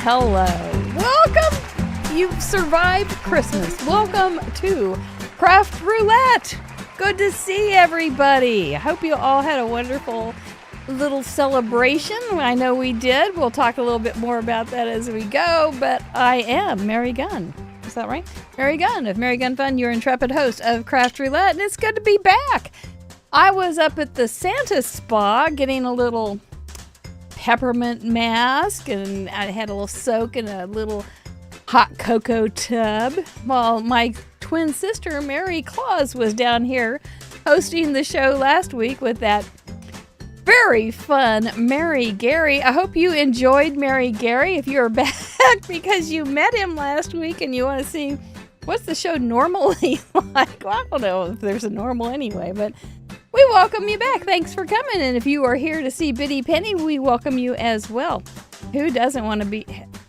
Hello. Welcome. You've survived Christmas. Welcome to Craft Roulette. Good to see everybody. I hope you all had a wonderful little celebration. I know we did. We'll talk a little bit more about that as we go, but I am Mary Gunn. Is that right? Mary Gunn of Mary Gunn Fun, your intrepid host of Craft Roulette, and it's good to be back. I was up at the Santa Spa getting a little peppermint mask, and I had a little soak in a little hot cocoa tub while my twin sister Mary Claus was down here hosting the show last week with that very fun Mary Gary. I hope you enjoyed Mary Gary if you're back because you met him last week and you want to see what's the show normally like. Well, I don't know if there's a normal anyway, but we welcome you back. Thanks for coming. And if you are here to see Biddy Penny, we welcome you as well. Who doesn't want to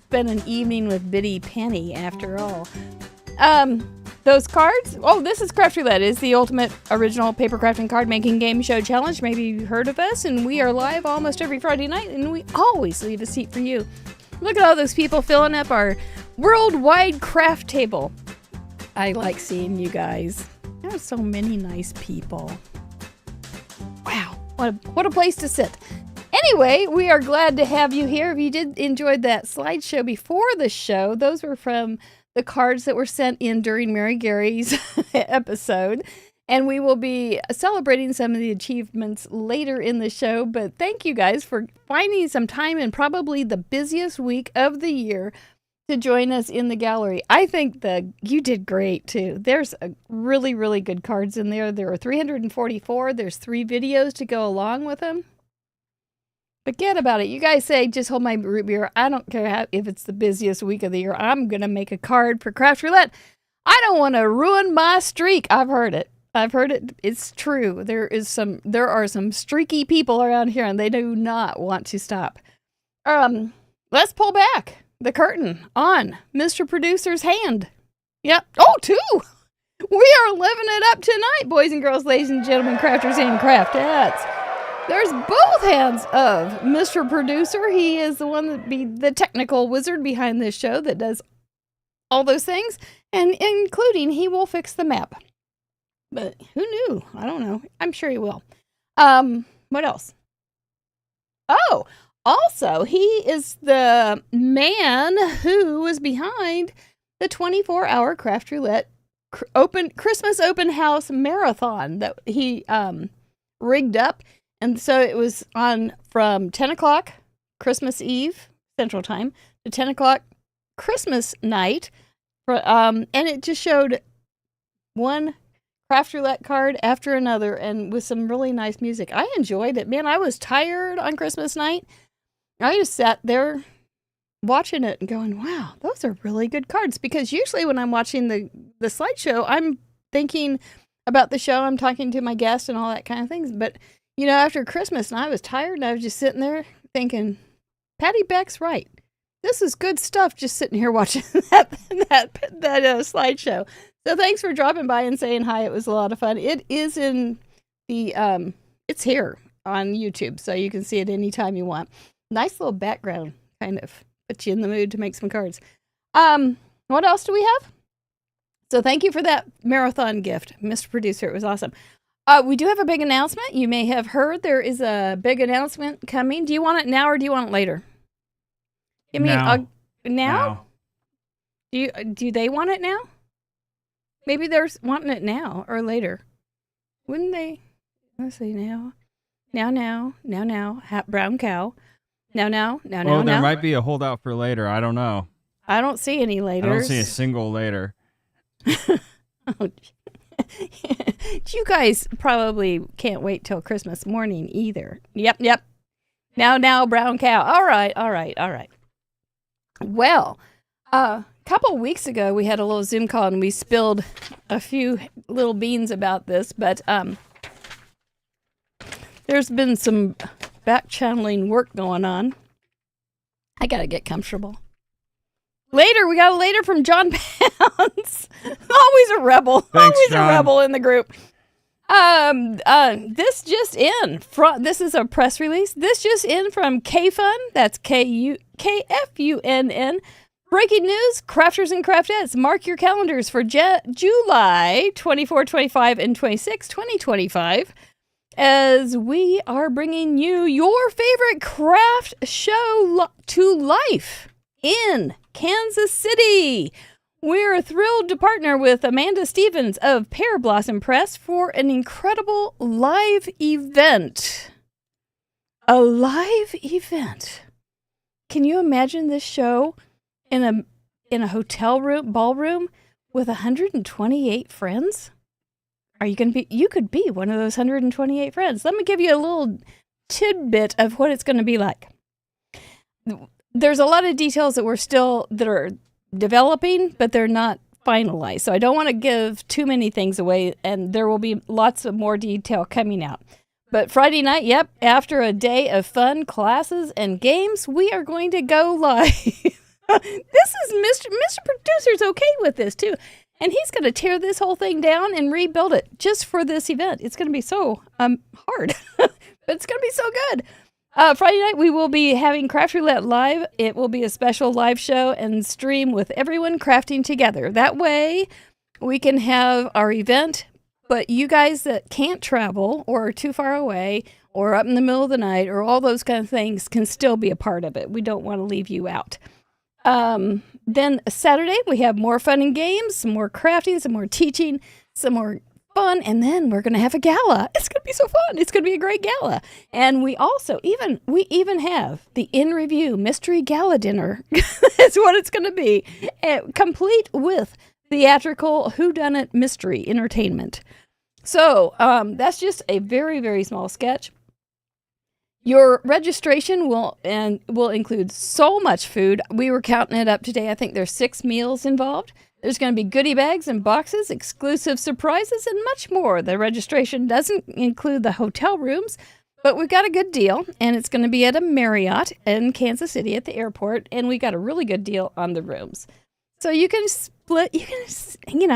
spend an evening with Biddy Penny after all? Those cards. Oh, this is Craft Roulette. It's the ultimate original paper crafting card making game show challenge. Maybe you've heard of us, and we are live almost every Friday night, and we always leave a seat for you. Look at all those people filling up our worldwide craft table. I like seeing you guys. There are so many nice people. Wow, what a place to sit. Anyway, we are glad to have you here. If you did enjoy that slideshow before the show, those were from the cards that were sent in during Mary Gary's episode. And we will be celebrating some of the achievements later in the show. But thank you guys for finding some time in probably the busiest week of the year to join us in the gallery. I think you did great too. There's a really, really good cards in there. There are 344. There's 3 videos to go along with them. Forget about it. You guys say, just hold my root beer. I don't care if it's the busiest week of the year. I'm going to make a card for Craft Roulette. I don't want to ruin my streak. I've heard it. It's true. There are some streaky people around here, and they do not want to stop. Let's pull back the curtain on Mr. Producer's hand. Yep. Oh, 2. We are living it up tonight, boys and girls, ladies and gentlemen, crafters and craftettes. There's both hands of Mr. Producer. He is the one that be the technical wizard behind this show that does all those things, and including he will fix the map. But who knew? I don't know. I'm sure he will. What else? Oh, also, he is the man who was behind the 24-hour Craft Roulette Christmas open house marathon that he rigged up. And so it was on from 10 o'clock Christmas Eve Central Time to 10 o'clock Christmas night. And it just showed one Craft Roulette card after another and with some really nice music. I enjoyed it. Man, I was tired on Christmas night. I just sat there watching it and going, wow, those are really good cards. Because usually when I'm watching the slideshow, I'm thinking about the show. I'm talking to my guests and all that kind of things. But you know, after Christmas, and I was tired, and I was just sitting there thinking, Patty Beck's right. This is good stuff, just sitting here watching that slideshow. So thanks for dropping by and saying hi. It was a lot of fun. It is in the, it's here on YouTube, so you can see it anytime you want. Nice little background, kind of puts you in the mood to make some cards. What else do we have? So thank you for that marathon gift, Mr. Producer. It was awesome. We do have a big announcement. You may have heard there is a big announcement coming. Do you want it now or do you want it later? Give me now? Do they want it now? Maybe they're wanting it now or later. Wouldn't they? Let's see now. Now. Brown cow. Now. Well, there might be a holdout for later. I don't know. I don't see any later. I don't see a single later. Oh, you guys probably can't wait till Christmas morning either. Yep. Now, brown cow. All right. Well, a couple weeks ago, we had a little Zoom call and we spilled a few little beans about this, but there's been some back channeling work going on. I got to get comfortable. We got a later from John Pounds. Always a rebel. Thanks, Always John. a rebel in the group. This just in. This is a press release. This just in from KFUN. That's KFUNN. Breaking news, crafters and craftettes, mark your calendars for July 24, 25, and 26, 2025, as we are bringing you your favorite craft show to life in Kansas City. We're thrilled to partner with Amanda Stevens of Pear Blossom Press for an incredible live event. A live event. Can you imagine this show in a hotel room, ballroom with 128 friends? Are you going to be, you could be one of those 128 friends. Let me give you a little tidbit of what it's going to be like. There's a lot of details that are developing, but they're not finalized. So I don't want to give too many things away, and there will be lots of more detail coming out. But Friday night, after a day of fun, classes, and games, we are going to go live. This is Mr. Producer's okay with this too. And he's going to tear this whole thing down and rebuild it just for this event. It's going to be so hard, but it's going to be so good. Friday night, we will be having Craft Roulette live. It will be a special live show and stream with everyone crafting together. That way, we can have our event, but you guys that can't travel or are too far away or up in the middle of the night or all those kind of things can still be a part of it. We don't want to leave you out. Then Saturday, we have more fun and games, some more crafting, some more teaching, some more fun, and then we're going to have a gala. It's going to be so fun. It's going to be a great gala. And we also we even have the In Review Mystery Gala Dinner. That's what it's going to be, complete with theatrical whodunit mystery entertainment. So that's just a very, very small sketch. Your registration will include so much food. We were counting it up today. I think there's 6 meals involved. There's going to be goodie bags and boxes, exclusive surprises, and much more. The registration doesn't include the hotel rooms, but we've got a good deal, and it's going to be at a Marriott in Kansas City at the airport, and we got a really good deal on the rooms. So you can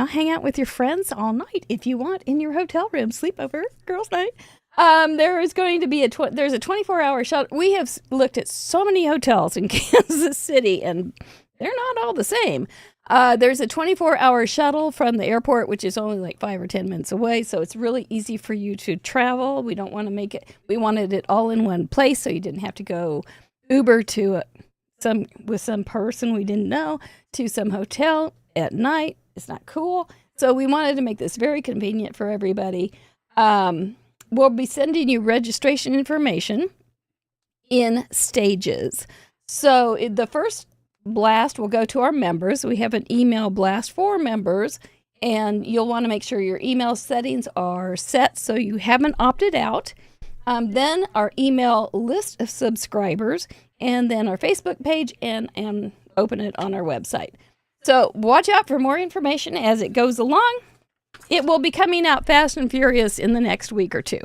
hang out with your friends all night if you want in your hotel room, sleepover, girls' night. There is going to be there's a 24-hour shuttle. We have looked at so many hotels in Kansas City, and they're not all the same. There's a 24-hour shuttle from the airport, which is only like 5 or 10 minutes away, so it's really easy for you to travel. We don't want to make it. We wanted it all in one place, so you didn't have to go Uber to some person we didn't know to some hotel at night. It's not cool. So we wanted to make this very convenient for everybody. We'll be sending you registration information in stages. So the first blast will go to our members. We have an email blast for members, and you'll want to make sure your email settings are set so you haven't opted out. Then our email list of subscribers, and then our Facebook page, and open it on our website. So watch out for more information as it goes along. It will be coming out fast and furious in the next week or two.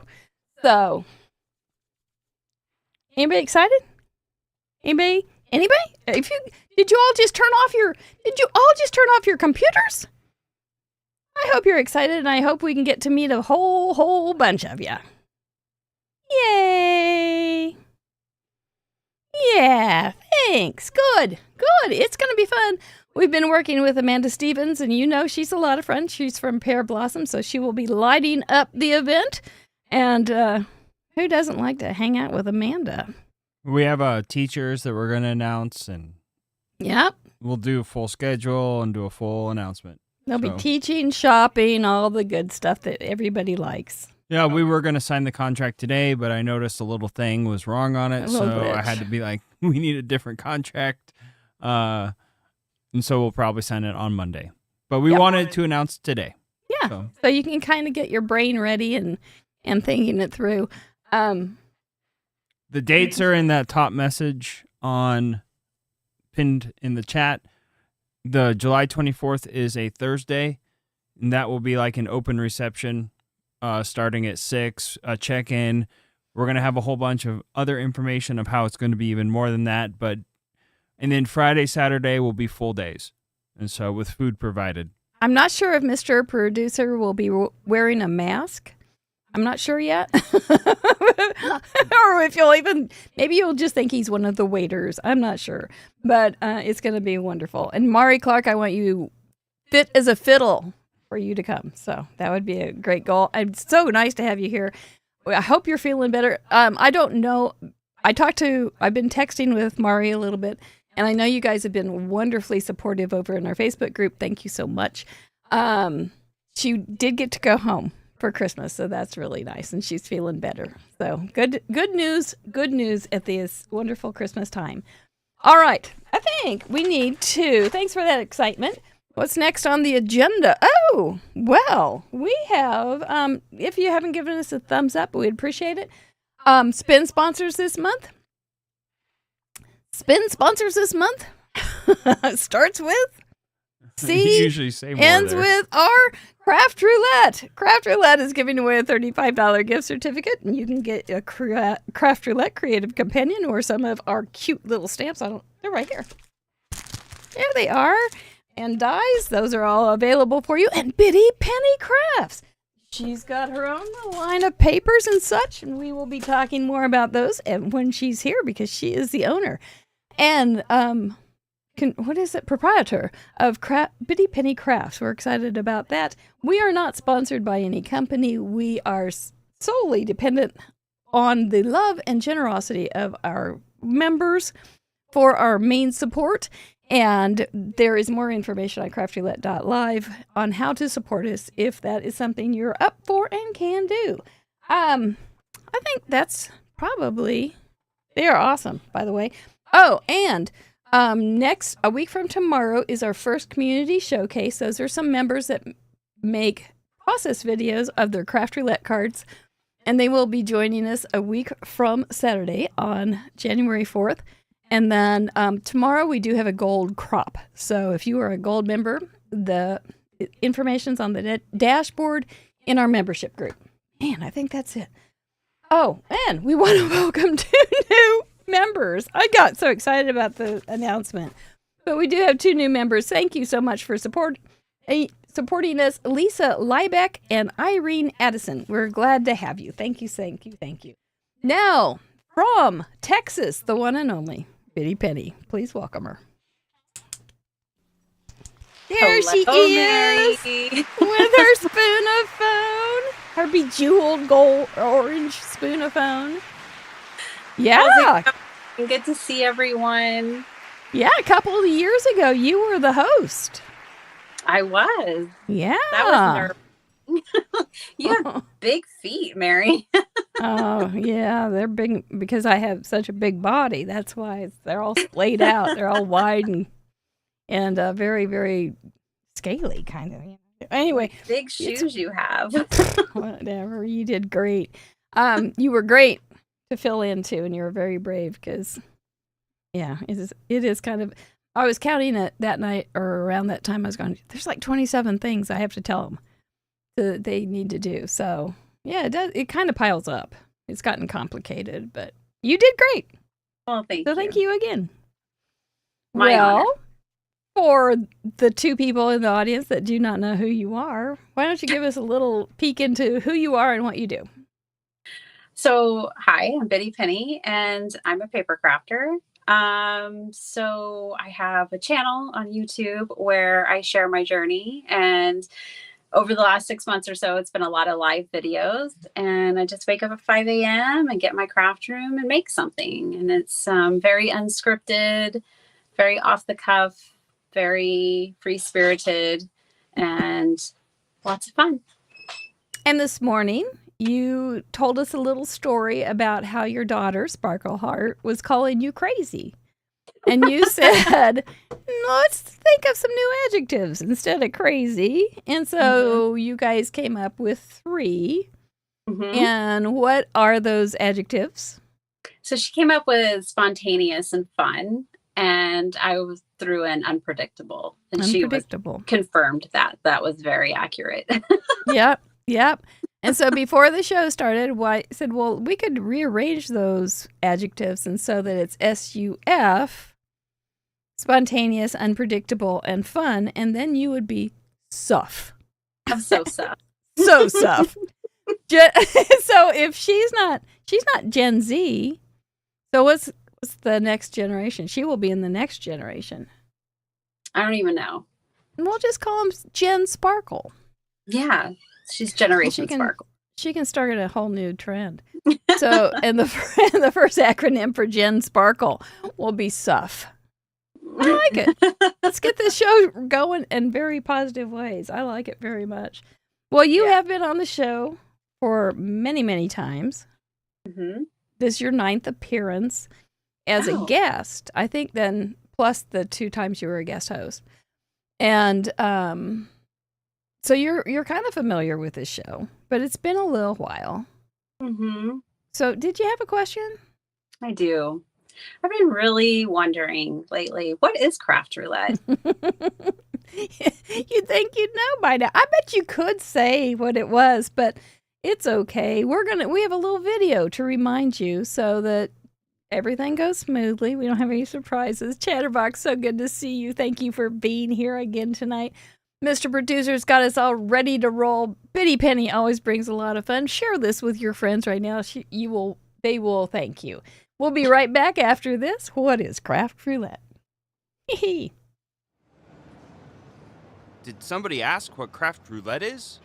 So, anybody excited? Anybody? Did you all just turn off your computers? I hope you're excited, and I hope we can get to meet a whole bunch of you. Yay! Yeah, thanks. Good. It's going to be fun. We've been working with Amanda Stevens, and she's a lot of fun. She's from Pear Blossom, so she will be lighting up the event. And who doesn't like to hang out with Amanda? We have teachers that we're going to announce, and yep, we'll do a full schedule and do a full announcement. They'll be teaching, shopping, all the good stuff that everybody likes. Yeah, we were going to sign the contract today, but I noticed a little thing was wrong on it, so I had to be like, we need a different contract. And so we'll probably sign it on Monday. But we wanted to announce today. Yeah, so you can kind of get your brain ready and thinking it through. The dates are in that top message pinned in the chat. The July 24th is a Thursday, and that will be like an open reception starting at 6, a check-in. We're going to have a whole bunch of other information of how it's going to be even more than that, and then Friday, Saturday will be full days, and so with food provided. I'm not sure if Mr. Producer will be wearing a mask. I don't know if he's going to be I'm not sure yet. Or if maybe you'll just think he's one of the waiters. I'm not sure. But it's going to be wonderful. And Mari Clark, I want you fit as a fiddle for you to come. So that would be a great goal. It's so nice to have you here. I hope you're feeling better. I don't know. I've been texting with Mari a little bit, and I know you guys have been wonderfully supportive over in our Facebook group. Thank you so much. She did get to go home for Christmas, so that's really nice, and she's feeling better. So good news at this wonderful Christmas time. All right, I think we need to, thanks for that excitement. What's next on the agenda? Oh, well, we have, if you haven't given us a thumbs up, we'd appreciate it. Spin sponsors this month. Starts with C, usually say more ends there. with R, Craft Roulette. Craft Roulette is giving away a $35 gift certificate, and you can get a Craft Roulette Creative Companion or some of our cute little stamps. They're right here. There they are. And dies, those are all available for you. And Bitty Penny Crafts. She's got her own little line of papers and such, and we will be talking more about those when she's here because she is the owner. And proprietor of Bitty Penny Crafts. We're excited about that. We are not sponsored by any company. We are solely dependent on the love and generosity of our members for our main support. And there is more information on craftroulette.live on how to support us if that is something you're up for and can do. I think that's probably, they are awesome, by the way. Oh, and a week from tomorrow is our first community showcase. Those are some members that make process videos of their Craft Roulette cards, and they will be joining us a week from Saturday on January 4th. And then tomorrow we do have a gold crop. So if you are a gold member, the information's on the dashboard in our membership group. Man, I think that's it. Oh, and we want to welcome 2 new members. I got so excited about the announcement. But we do have 2 new members. Thank you so much for supporting us, Lisa Liebeck and Irene Addison. We're glad to have you. Thank you. Now, from Texas, the one and only Bitty Penny. Please welcome her. There she is with her spoon-o-phone, her bejeweled gold orange spoon-o-phone. Yeah. Good to see everyone. Yeah, a couple of years ago, you were the host. I was. Yeah. That was nerve. You have big feet, Mary. Oh, yeah, they're big because I have such a big body. That's why they're all splayed out. They're all wide and very, very scaly, kind of. Anyway. Big shoes you have. Whatever. You did great. You were great to fill in, too, and you were very brave because, yeah, it is kind of, I was counting it that night or around that time. I was going, there's like 27 things I have to tell them that they need to do. So, yeah, it does. It kind of piles up. It's gotten complicated, but you did great. Well, thank you. So thank you again. My honor. For the 2 people in the audience that do not know who you are, why don't you give us a little peek into who you are and what you do? So, hi, I'm Bitty Penny, and I'm a paper crafter. So I have a channel on YouTube where I share my journey, and over the last 6 months or so, it's been a lot of live videos, and I just wake up at 5 a.m. and get in my craft room and make something. And it's very unscripted, very off the cuff, very free-spirited, and lots of fun. And this morning, you told us a little story about how your daughter, Sparkleheart, was calling you crazy. And you said, let's think of some new adjectives instead of crazy. And so you guys came up with 3. And what are those adjectives? So she came up with spontaneous and fun. And I threw in unpredictable. And she confirmed that was very accurate. Yep. And so before the show started, I said, well, we could rearrange those adjectives and so that it's SUF, spontaneous, unpredictable, and fun, and then you would be suff. I'm so suff. So suff. So if she's not Gen Z, so what's the next generation? She will be in the next generation. I don't even know. We'll just call him Gen Sparkle. Yeah, she's Generation Sparkle. She can start a whole new trend. So, and the first acronym for Gen Sparkle will be SUF. I like it. Let's get this show going in very positive ways. I like it very much. Well, you have been on the show for many, many times. Mm-hmm. This is your 9th appearance as a guest. I think then plus the 2 times you were a guest host. And so you're kind of familiar with this show, but it's been a little while. Mm-hmm. So did you have a question? I do. I've been really wondering lately, what is craft roulette? You'd think you'd know by now. I bet you could say what it was, but it's okay. We have a little video to remind you so that everything goes smoothly. We don't have any surprises. Chatterbox, so good to see you. Thank you for being here again tonight. Mr. Producer's got us all ready to roll. Biddy Penny always brings a lot of fun. Share this with your friends right now. They will thank you. We'll be right back after this. What is craft roulette? Did somebody ask what craft roulette is?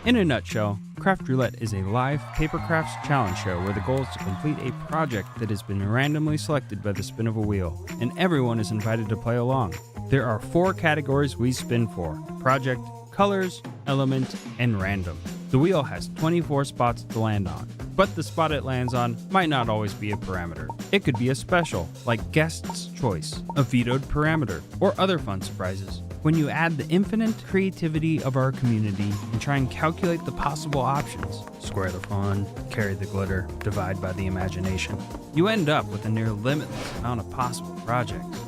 In a nutshell, Craft Roulette is a live paper crafts challenge show where the goal is to complete a project that has been randomly selected by the spin of a wheel, and everyone is invited to play along. There are 4 categories we spin for: project, colors, element, and random. The wheel has 24 spots to land on, but the spot it lands on might not always be a parameter. It could be a special, like guest's choice, a vetoed parameter, or other fun surprises. When you add the infinite creativity of our community and try and calculate the possible options, square the fun, carry the glitter, divide by the imagination, you end up with a near limitless amount of possible projects.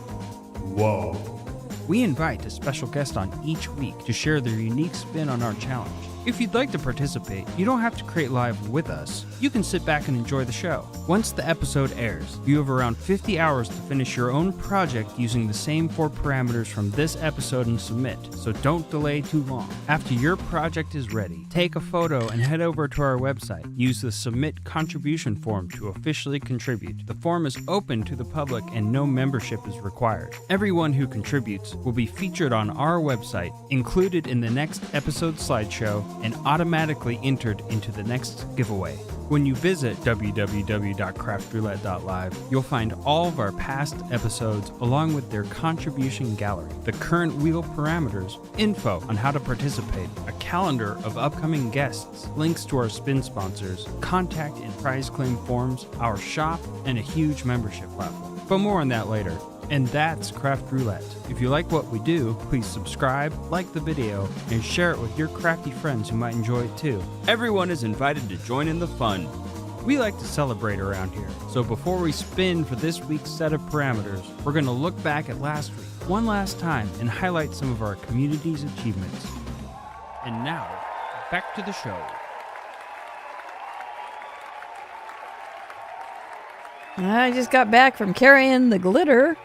Whoa. We invite a special guest on each week to share their unique spin on our challenge. If you'd like to participate, you don't have to create live with us. You can sit back and enjoy the show. Once the episode airs, you have around 50 hours to finish your own project using the same 4 parameters from this episode and submit, so don't delay too long. After your project is ready, take a photo and head over to our website. Use the Submit Contribution form to officially contribute. The form is open to the public and no membership is required. Everyone who contributes will be featured on our website, included in the next episode slideshow, and automatically entered into the next giveaway. When you visit www.craftroulette.live, you'll find all of our past episodes along with their contribution gallery, the current wheel parameters, info on how to participate, a calendar of upcoming guests, links to our spin sponsors, contact and prize claim forms, our shop, and a huge membership platform. But more on that later. And that's Craft Roulette. If you like what we do, please subscribe, like the video, and share it with your crafty friends who might enjoy it too. Everyone is invited to join in the fun. We like to celebrate around here, so before we spin for this week's set of parameters, we're going to look back at last week one last time and highlight some of our community's achievements. And now, back to the show. I just got back from carrying the glitter.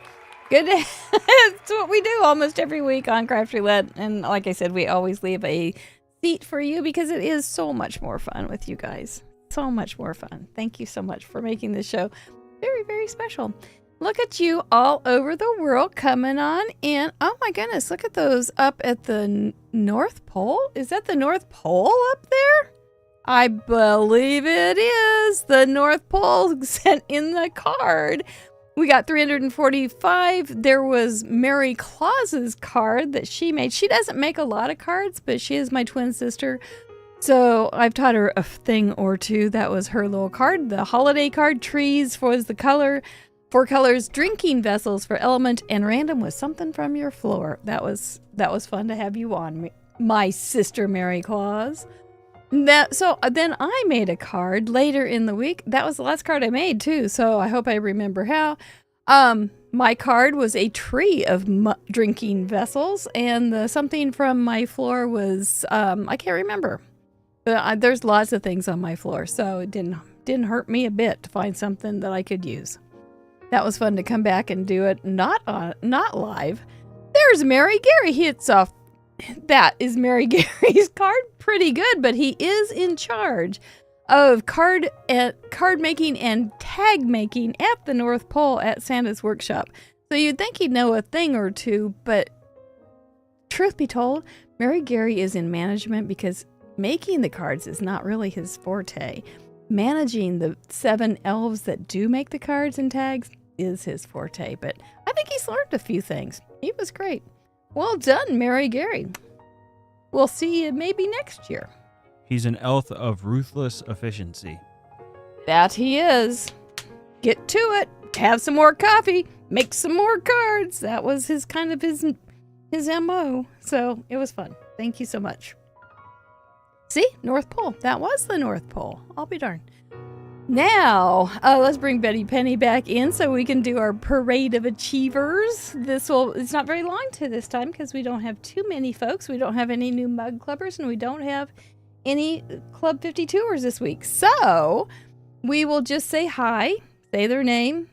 Good. It's what we do almost every week on Craft Roulette. And like I said, we always leave a seat for you because it is so much more fun with you guys. So much more fun. Thank you so much for making this show very, very special. Look at you all over the world coming on in. Oh my goodness, look at those up at the North Pole. Is that the North Pole up there? I believe it is. The North Pole sent in the card. We got 345. There was Mary Claus's card that she made. She doesn't make a lot of cards, but she is my twin sister. So I've taught her a thing or two. That was her little card. The holiday card, trees was the color. 4 colors, drinking vessels for element, and random was something from your floor. That was fun to have you on, my sister Mary Claus. So then I made a card later in the week. That was the last card I made too, so I hope I remember how. My card was a tree of drinking vessels, and something from my floor was, I can't remember. But there's lots of things on my floor, so it didn't hurt me a bit to find something that I could use. That was fun to come back and do it not live. There's Mary Gary. that is Mary Gary's card. Pretty good, but he is in charge of card making and tag making at the North Pole at Santa's workshop. So you'd think he'd know a thing or two, but truth be told, Mary Gary is in management because making the cards is not really his forte. Managing the 7 elves that do make the cards and tags is his forte, but I think he's learned a few things. He was great. Well done, Mary Gary. We'll see you maybe next year. He's an elf of ruthless efficiency. That he is. Get to it. Have some more coffee. Make some more cards. That was his MO. So it was fun. Thank you so much. See? North Pole. That was the North Pole. I'll be darned. Now, let's bring Betty Penny back in so we can do our parade of achievers. It's not very long to this time because we don't have too many folks. We don't have any new mug clubbers and we don't have any Club 52ers this week. So we will just say hi, say their name,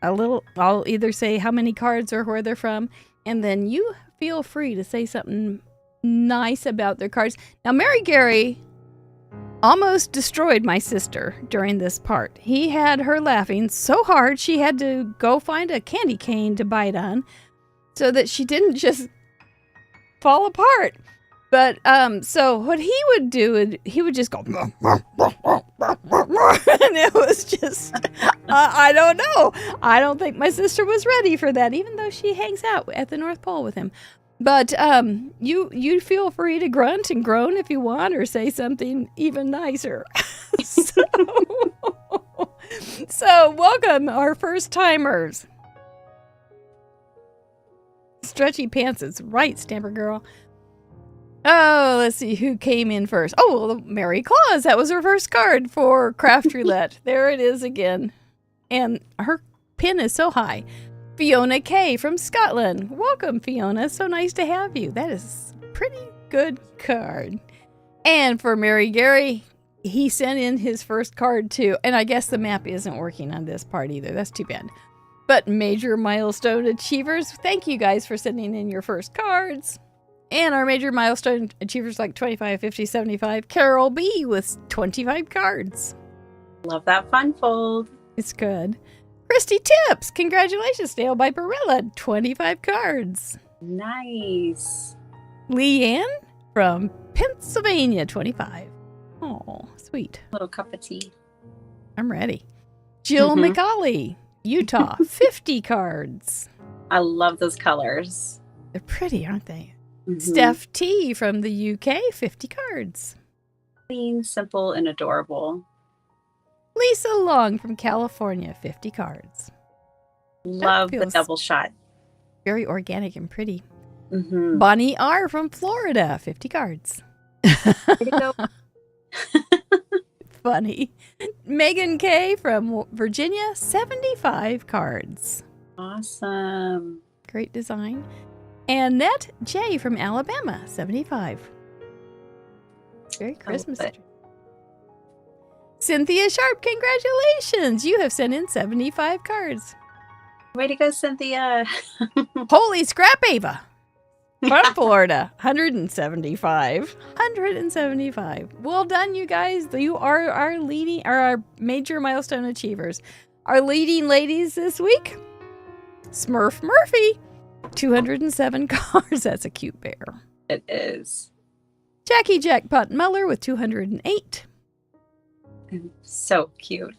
I'll either say how many cards or where they're from, and then you feel free to say something nice about their cards. Now, Mary Gary almost destroyed my sister during this part. He had her laughing so hard she had to go find a candy cane to bite on so that she didn't just fall apart. But so what he would do, he would just go, and it was just, I don't know. I don't think my sister was ready for that, even though she hangs out at the North Pole with him. But you feel free to grunt and groan if you want, or say something even nicer. So welcome our first timers. Stretchy pants is right, Stamper Girl. Oh, let's see who came in first. Oh, well, Mary Claus. That was her first card for Craft Roulette. There it is again. And her pin is so high. Fiona K. from Scotland. Welcome, Fiona. So nice to have you. That is a pretty good card. And for Mary Gary, he sent in his first card too. And I guess the map isn't working on this part either. That's too bad. But major milestone achievers, thank you guys for sending in your first cards. And our major milestone achievers like 25, 50, 75. Carol B. with 25 cards. Love that fun fold. It's good. Christy Tips. Congratulations, Dale by Barilla. 25 cards. Nice. Leanne from Pennsylvania. 25. Oh, sweet. Little cup of tea. I'm ready. Jill McCauley, Utah. 50 cards. I love those colors. They're pretty, aren't they? Steph T. from the UK, 50 cards. Clean, simple, and adorable. Lisa Long from California, 50 cards. Love the double shot. Very organic and pretty. Bonnie R. from Florida, 50 cards. Way to go. Funny. Megan K. from Virginia, 75 cards. Awesome. Great design. Annette J. from Alabama, 75. Very Christmas. Cynthia Sharp, congratulations. You have sent in 75 cards. Way to go, Cynthia. Holy scrap, Ava. From Florida, 175. 175. Well done, you guys. You are our major milestone achievers. Our leading ladies this week, Smurf Murphy. 207 cards. That's a cute bear. It is. Jackie Jackpot Muller with 208. So cute.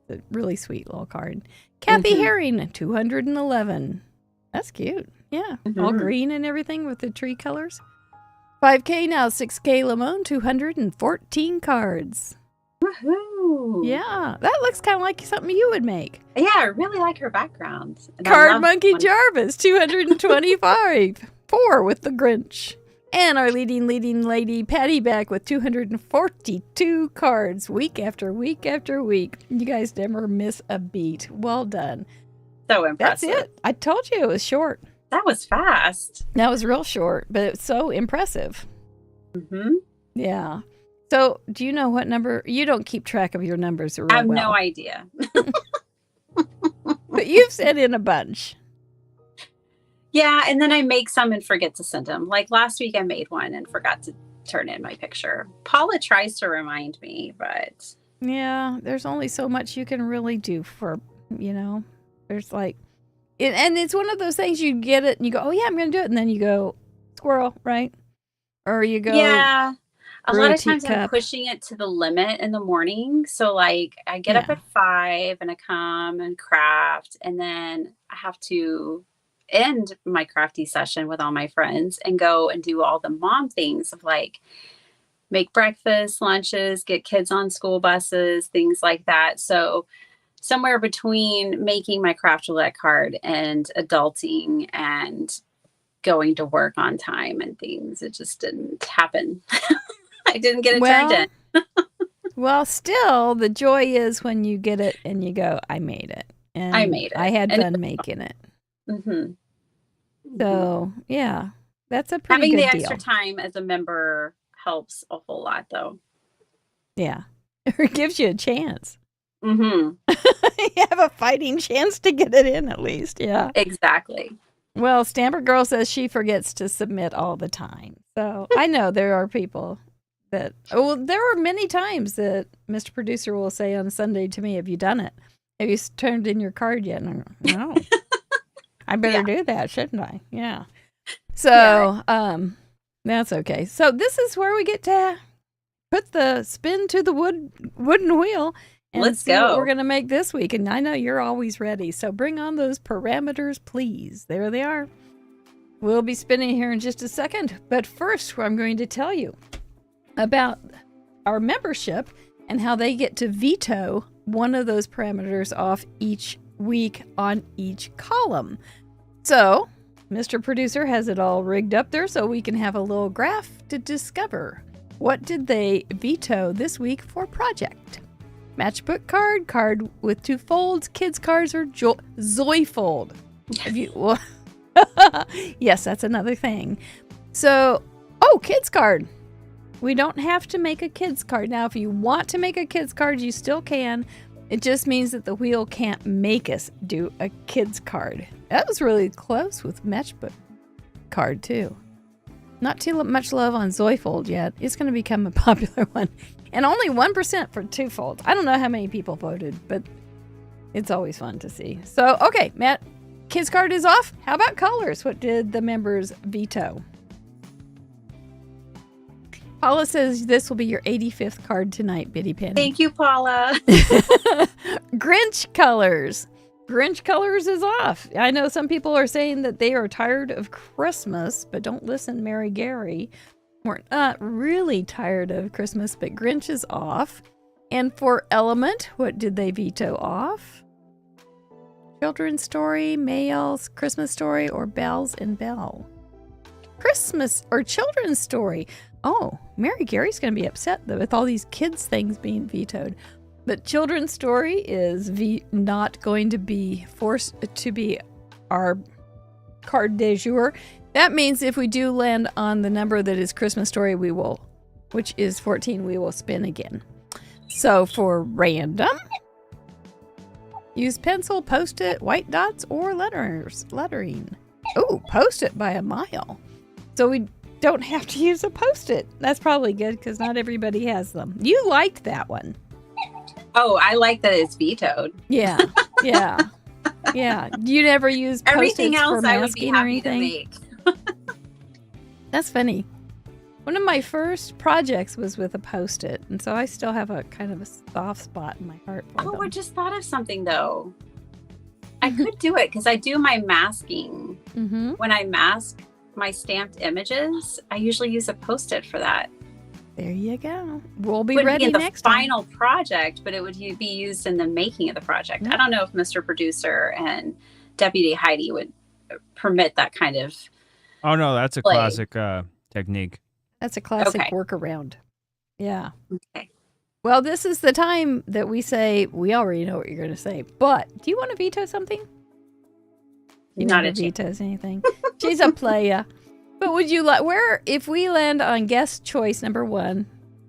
A really sweet little card. Kathy Herring, 211. That's cute. Yeah. All green and everything with the tree colors. 5K now, 6K Limon, 214 cards. Woohoo! Yeah, that looks kind of like something you would make. Yeah, I really like her background. And Card Monkey Jarvis, 225. 4 with the Grinch. And our leading lady, Patty Back, with 242 cards, week after week after week. You guys never miss a beat. Well done. So impressive. That's it. I told you it was short. That was fast. That was real short, but it's so impressive. Yeah. So, do you know what number? You don't keep track of your numbers real well. I have no idea. But you've sent in a bunch. Yeah, and then I make some and forget to send them. Like last week I made one and forgot to turn in my picture. Paula tries to remind me, but Yeah, there's only so much you can really do for, there's like, and it's one of those things you get it and you go, oh yeah, I'm going to do it. And then you go, squirrel, right? Or you go, yeah. A lot of times I'm teacup. pushing it to the limit in the morning. So like I get up at 5 and I come and craft, and then I have to end my crafty session with all my friends and go and do all the mom things of like make breakfast, lunches, get kids on school buses, things like that. So somewhere between making my craft roulette card and adulting and going to work on time and things, it just didn't happen. I didn't get it turned in. Well, still, the joy is when you get it and you go, I made it. And I made it. I had fun making it. Mm-hmm. So, yeah, that's a pretty Having good the deal. extra time as a member helps a whole lot, though. Yeah. It gives you a chance. Mm-hmm. You have a fighting chance to get it in at least. Yeah. Exactly. Well, Stamper Girl says she forgets to submit all the time. So I know there are people that, there are many times that Mr. Producer will say on Sunday to me, have you done it? Have you turned in your card yet? And I'm like, no. I better do that, shouldn't I? Yeah. So, that's okay. So this is where we get to put the spin to the wooden wheel and Let's see go. what we're going to make this week. And I know you're always ready. So bring on those parameters, please. There they are. We'll be spinning here in just a second. But first, I'm going to tell you about our membership and how they get to veto one of those parameters off each week on each column. So, Mr. Producer has it all rigged up there so we can have a little graph to discover what did they veto this week for project. Matchbook card with 2 folds, kids cards, or Zoifold. Yes, that's another thing. So, kids card. We don't have to make a kids card. Now, if you want to make a kids card, you still can. It just means that the wheel can't make us do a kids card. That was really close with matchbook card, too. Not too much love on Zoifold yet. It's going to become a popular one. And only 1% for 2 folds. I don't know how many people voted, but it's always fun to see. So, okay, Matt, kids card is off. How about colors? What did the members veto? Paula says this will be your 85th card tonight, Biddy Penny. Thank you, Paula. Grinch colors. Grinch colors is off. I know some people are saying that they are tired of Christmas, but don't listen, Mary Gary. We're not really tired of Christmas, but Grinch is off. And for element, what did they veto off? Children's story, males, Christmas story, or bells and bell? Christmas or children's story. Oh, Mary Gary's going to be upset with all these kids things being vetoed. But children's story is not going to be forced to be our card de jour. That means if we do land on the number that is Christmas story, we will, which is 14, we will spin again. So for random, use pencil, post-it, white dots, or lettering. Oh, post-it by a mile. So we don't have to use a post-it. That's probably good because not everybody has them. You liked that one. Oh, I like that it's vetoed. Yeah. You never use post-its Everything else for I would be masking or happy to anything? make. That's funny. One of my first projects was with a post-it, and so I still have a kind of a soft spot in my heart for them. I just thought of something though. I could do it because I do my masking. Mm-hmm. When I mask my stamped images, I usually use a post-it for that. There you go. We'll be Wouldn't ready be in the next time. final project, but it would be used in the making of the project. I don't know if Mr. Producer and Deputy Heidi would permit that kind of. Oh no, that's a classic technique. That's a classic Okay. workaround. Yeah. Okay. Well, this is the time that we say, we already know what you're going to say, but do you want to veto something? You Not never a chance. vetoes anything. She's a playa. But would you like, if we land on guest choice number 1,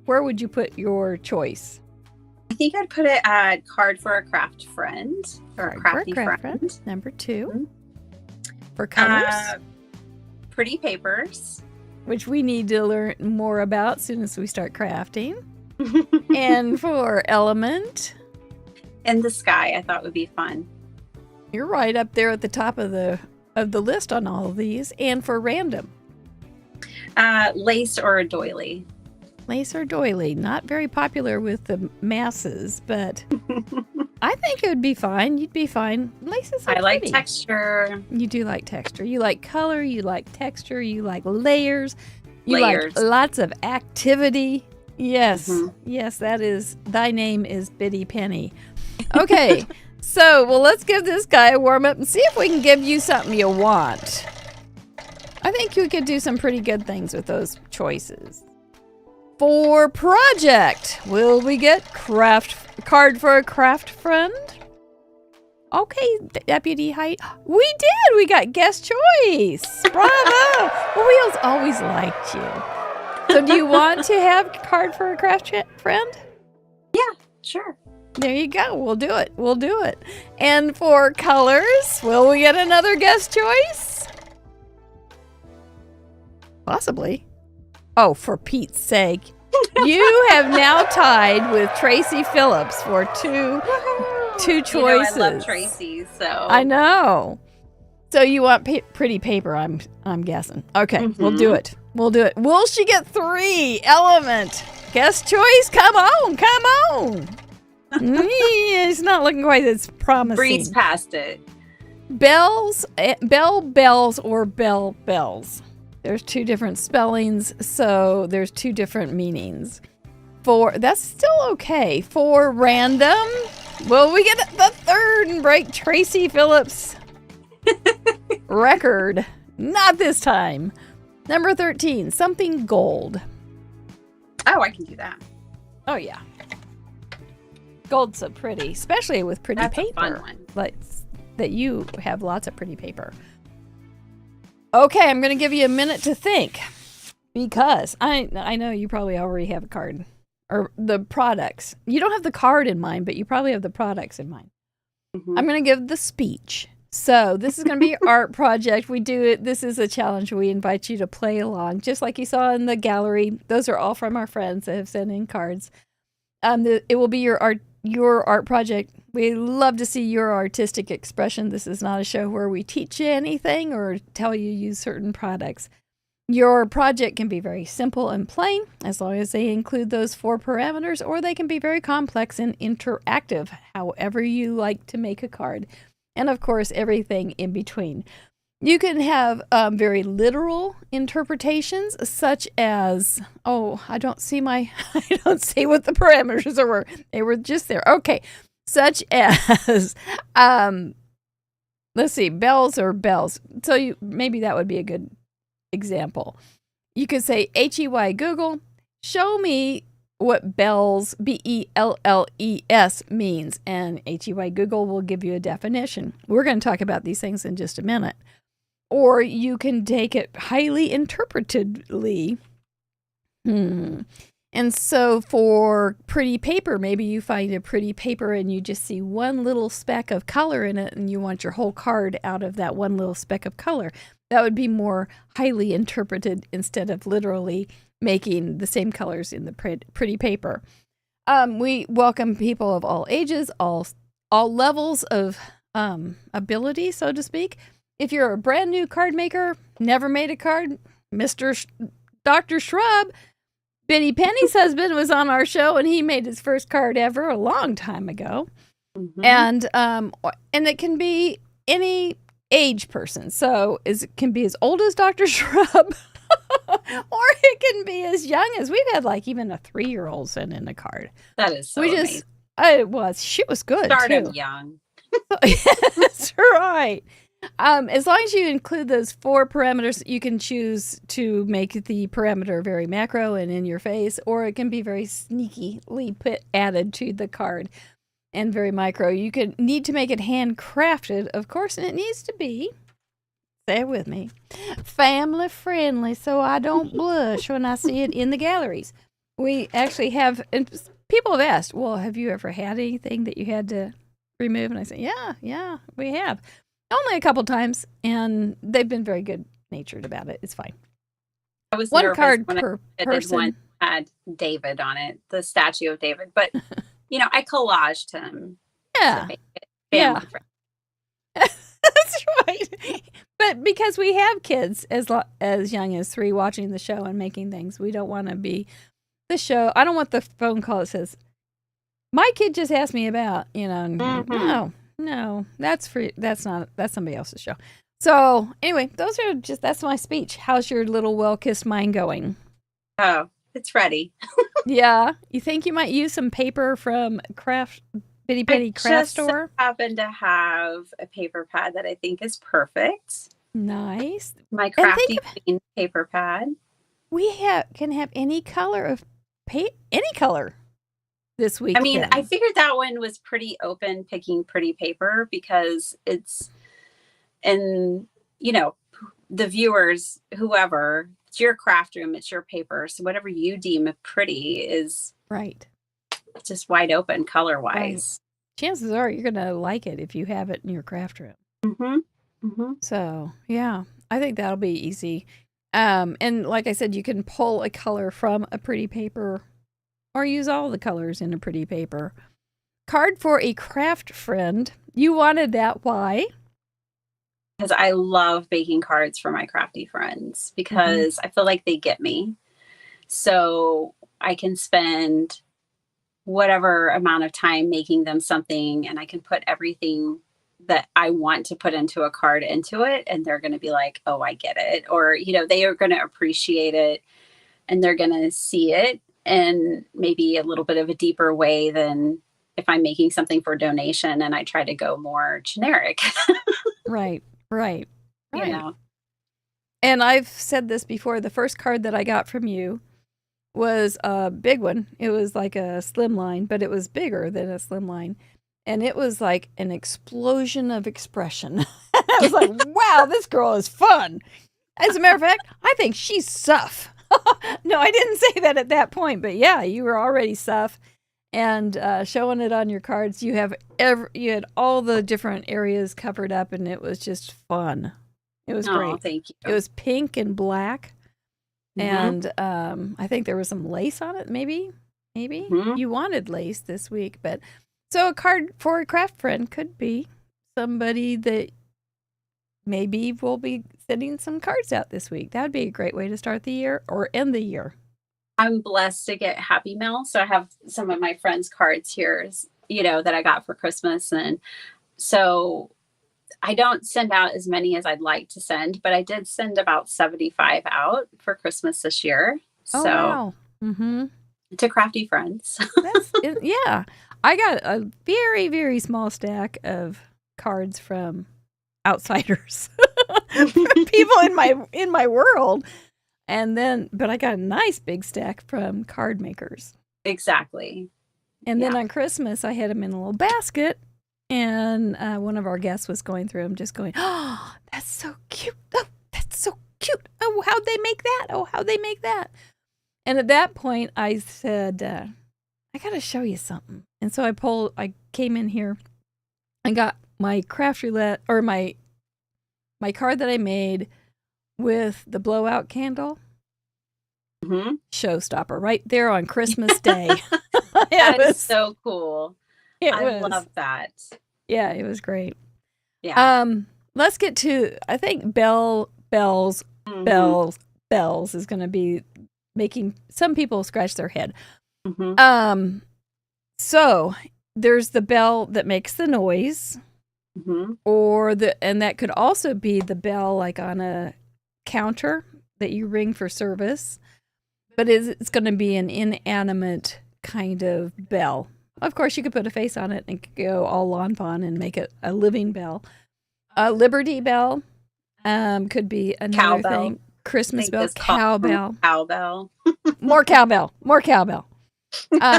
where would you put your choice? I think I'd put it at card for a craft friend or a Card for a crafty craft friend. Number 2. For colors, Pretty papers. which we need to learn more about as soon as we start crafting. And for element, In the sky, I thought would be fun. you're right up there at the top of the list on all of these. And for random, Lace or a doily. lace or doily, not very popular with the masses, but I think it would be fine. You'd be fine. Laces are I like pretty. texture. You do like texture. You like color. You like texture. You like layers. You Layers. like lots of activity. Yes. Mhm. Yes, that is. Thy name is Biddy Penny. Okay. So, well, let's give this guy a warm up and see if we can give you something you want. I think we could do some pretty good things with those choices. For project, will we get card for a craft friend? Okay, Deputy Height. We did. We got guest choice. Bravo. Well, Wheels always liked you. So do you want to have card for a craft friend? Sure. There you go. We'll do it. We'll do it. And for colors, will we get another guest choice? Possibly. Oh, for Pete's sake. You have now tied with Tracy Phillips for two choices. You know, I love Tracy, so I know. So you want pretty paper, I'm guessing. Okay, we'll do it. We'll do it. Will she get 3? Element. Guest choice? Come on, come on. It's not looking quite as promising. breeze past it. Bells, bells, or bells. There's 2 different spellings, so there's 2 different meanings. That's still okay. For random, will we get the 3rd and break Tracy Phillips' record? Not this time. Number 13, something gold. Oh, I can do that. Oh yeah, gold's so pretty, especially with pretty That's paper. a fun one. Like that, you have lots of pretty paper. Okay, I'm going to give you a minute to think, because I know you probably already have a card or the products. You don't have the card in mind, but you probably have the products in mind. Mhm. I'm going to give the speech. So this is going to be your art project. We do it. This is a challenge. We invite you to play along, just like you saw in the gallery. Those are all from our friends that have sent in cards. It will be your art project. We love to see your artistic expression. This is not a show where we teach you anything or tell you use certain products. Your project can be very simple and plain, as long as they include those 4 parameters, or they can be very complex and interactive, however you like to make a card. And of course, everything in between. You can have very literal interpretations, such as, I don't see what the parameters were. They were just there. Okay. Such as, let's see, bells or bells. So maybe that would be a good example. You could say, HEY Google, show me what bells, BELLES, means. And HEY Google will give you a definition. We're going to talk about these things in just a minute. Or you can take it highly interpretedly. And so for pretty paper, maybe you find a pretty paper and you just see one little speck of color in it and you want your whole card out of that one little speck of color. That would be more highly interpreted instead of literally making the same colors in the pretty paper. We welcome people of all ages, all levels of ability, so to speak. If you're a brand new card maker, never made a card, Dr. Shrub, Biddy Penny's husband, was on our show and he made his first card ever a long time ago. Mm-hmm. And it can be any age person. So it can be as old as Dr. Shrub or it can be as young as, we've had like even a 3-year-old send in a card. That is so amazing. She was good. Started too. young. That's right. As long as you include those 4 parameters, you can choose to make the parameter very macro and in your face, or it can be very sneakily added to the card and very micro. You could need to make it handcrafted, of course, and it needs to be, say it with me, family friendly, so I don't blush when I see it in the galleries. We actually have, and people have asked, well, have you ever had anything that you had to remove? And I say, yeah, we have. Only a couple times, and they've been very good natured about it. It's fine. I was One nervous card when per I did person. one had David on it, the statue of David. But I collaged him Yeah. to make it Yeah. family friendly. That's right. But because we have kids as young as 3 watching the show and making things, we don't want to be the show. I don't want the phone call that says, my kid just asked me about, no, that's free. That's somebody else's show. So anyway, that's my speech. How's your little well-kissed mind going? Oh, it's ready. Yeah. You think you might use some paper from Bitty Penny Craft Store? I happen to have a paper pad that I think is perfect. Nice. My Crafty Queen paper pad. We can have any color of any color this week. I mean, I figured that one was pretty open, picking pretty paper, because it's, and the viewers, whoever, it's your craft room, it's your paper, so whatever you deem pretty is right. Just wide open color wise. Right. Chances are you're gonna like it if you have it in your craft room. So yeah, I think that'll be easy. And like I said, you can pull a color from a pretty paper or use all the colors in a pretty paper. Card for a craft friend. You wanted that. Why? Because I love making cards for my crafty friends, because I feel like they get me. So I can spend whatever amount of time making them something, and I can put everything that I want to put into a card into it, and they're going to be like, oh, I get it. Or, they are going to appreciate it, and they're going to see it in maybe a little bit of a deeper way than if I'm making something for donation and I try to go more generic. Right. And I've said this before. The first card that I got from you was a big one. It was like a slim line, but it was bigger than a slim line. And it was like an explosion of expression. I was like, wow, this girl is fun. As a matter of fact, I think she's suff. No, I didn't say that at that point, but yeah, you were already suff. And showing it on your cards, you had all the different areas covered up, and it was just fun. It was great. Thank you. It was pink and black, and I think there was some lace on it. Maybe you wanted lace this week, but so a card for a craft friend could be somebody that maybe will be sending some cards out this week. That would be a great way to start the year or end the year. I'm blessed to get Happy Mail. So I have some of my friends' cards here, that I got for Christmas. And so I don't send out as many as I'd like to send, but I did send about 75 out for Christmas this year. Oh, so wow. To crafty friends. Yeah. I got a very, very small stack of cards from outsiders, from people in my world. But I got a nice big stack from card makers. Exactly. And then on Christmas, I had them in a little basket. And one of our guests was going through them, just going, oh, that's so cute. Oh, that's so cute. Oh, how'd they make that? Oh, how'd they make that? And at that point, I said, I got to show you something. And so I came in here and got my craft roulette, or my card that I made with the blowout candle. Showstopper right there on Christmas Day. That is so cool. I love that. Yeah, it was great. Yeah. Let's get to, I think bells is going to be making some people scratch their head. So there's the bell that makes the noise, and that could also be the bell like on a counter that you ring for service, but it's going to be an inanimate kind of bell. Of course, you could put a face on it and go all Lon Bon and make it a living bell. A Liberty Bell could be another thing. Christmas bell, cowbell. Cowbell. More cowbell. More cowbell.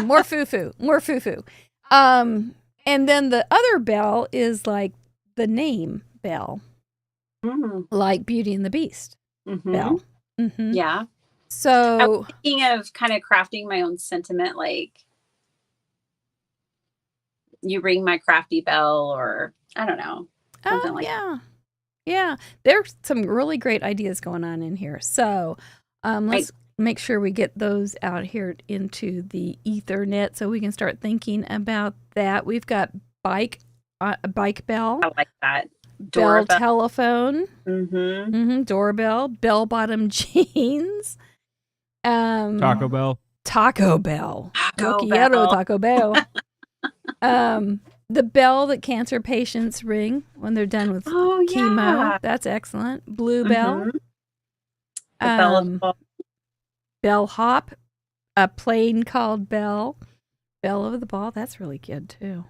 More foo-foo. More foo-foo. And then the other bell is like the name bell. Like Beauty and the Beast bell. Yeah. So I was thinking of kind of crafting my own sentiment, like you ring my crafty bell, or I don't know. Something like that. Yeah. There's some really great ideas going on in here. So let's make sure we get those out here into the Ethernet so we can start thinking about that. We've got a bike bell. I like that. Bell telephone. Mm-hmm. Doorbell. Bell-bottom jeans. Taco Bell. Taco Bell. Taco Quiero Bell. Taco Bell. The bell that cancer patients ring when they're done with chemo. Yeah. That's excellent. Blue bell. The bell of the ball. Bellhop. A plane called Bell. Bell of the ball. That's really good too.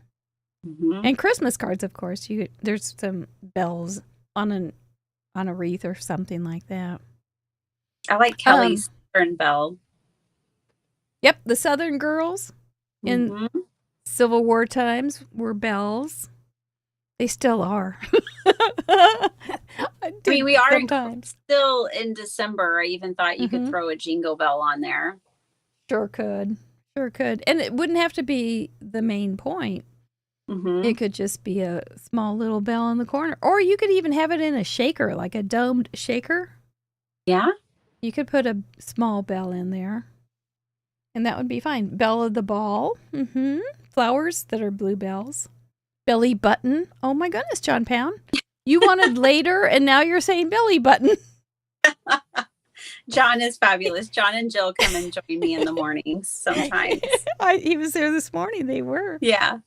Mm-hmm. And Christmas cards, of course. There's some bells on a wreath or something like that. I like Kelly's Southern Bell. Yep, the Southern girls in Civil War times were bells. They still are. I mean, we are sometimes. Still in December. I even thought you could throw a jingle bell on there. Sure could. And it wouldn't have to be the main point. Mm-hmm. It could just be a small little bell in the corner. Or you could even have it in a shaker, like a domed shaker. Yeah? You could put a small bell in there. And that would be fine. Bell of the ball. Flowers that are blue bells. Belly button. Oh my goodness, John Pound. You wanted later, and now you're saying belly button. John is fabulous. John and Jill come and join me in the mornings sometimes. He was there this morning. They were. Yeah.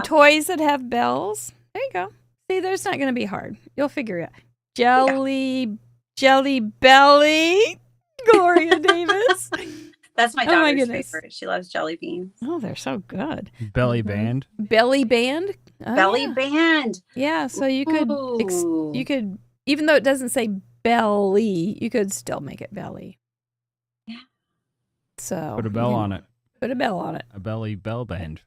Toys that have bells. There you go. See, there's not going to be hard. You'll figure it out. Jelly belly. Gloria Davis. That's my daughter's favorite. She loves jelly beans. Oh, they're so good. Belly band. Belly band. Belly band. Yeah, so you could, even though it doesn't say belly, you could still make it belly. Yeah. So Put a bell on it. Put a bell on it. A belly bell band.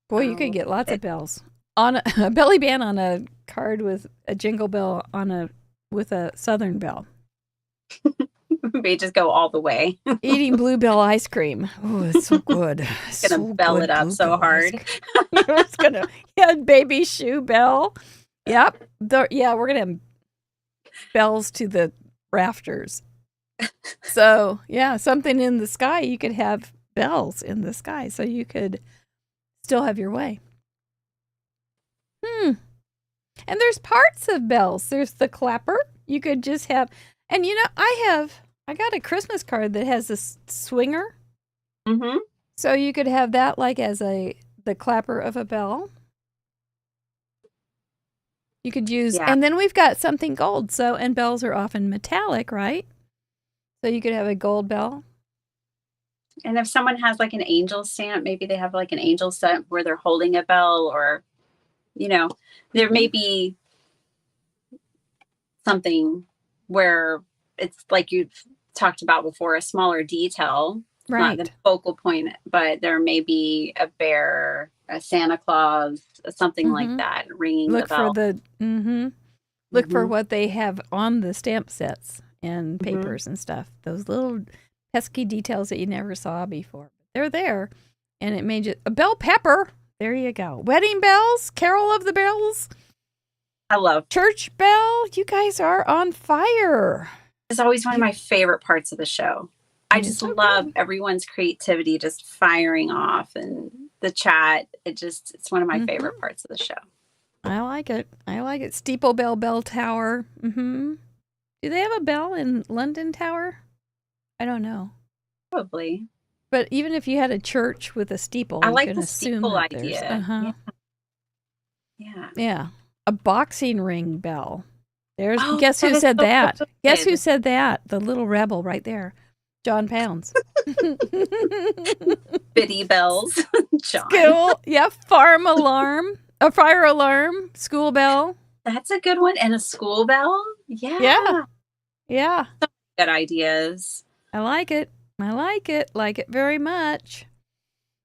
Boy, you could get lots of bells. On a belly band on a card with a jingle bell with a Southern bell. We just go all the way. Eating Bluebell ice cream. Oh, it's so good. It's gonna bell it up so hard. It's gonna baby shoe bell. Yep. We're gonna have bells to the rafters. So something in the sky. You could have bells in the sky, so you could still have your way. And there's parts of bells. There's the clapper. You could just have, and I got a Christmas card that has a swinger. Mm-hmm. So you could have that like as the clapper of a bell. You could use, and then we've got something gold. So, and bells are often metallic, right? So you could have a gold bell. And if someone has like an angel stamp, maybe they have like an angel stamp where they're holding a bell, or, there may be something where it's like you've talked about before, a smaller detail, right? Not the focal point, but there may be a bear, a Santa Claus, something like that ringing the bell. Look for what they have on the stamp sets and papers and stuff. Those little pesky details that you never saw before. They're there, and it may just a bell pepper. There you go. Wedding bells, Carol of the Bells. I love church bell. You guys are on fire. It's always one of my favorite parts of the show. I just love everyone's creativity just firing off, and the chat. It's one of my favorite parts of the show. I like it. Steeple bell tower. Do they have a bell in London Tower? I don't know. Probably. But even if you had a church with a steeple, I you like can the assume steeple that idea. Yeah. A boxing ring bell. There's Oh, guess who that is said so that? good. Guess who said that? The little rebel right there. John Pounds. Bitty bells. John. School, farm alarm. A fire alarm, school bell. That's a good one. And a school bell. Yeah. Good ideas. I like it. Like it very much.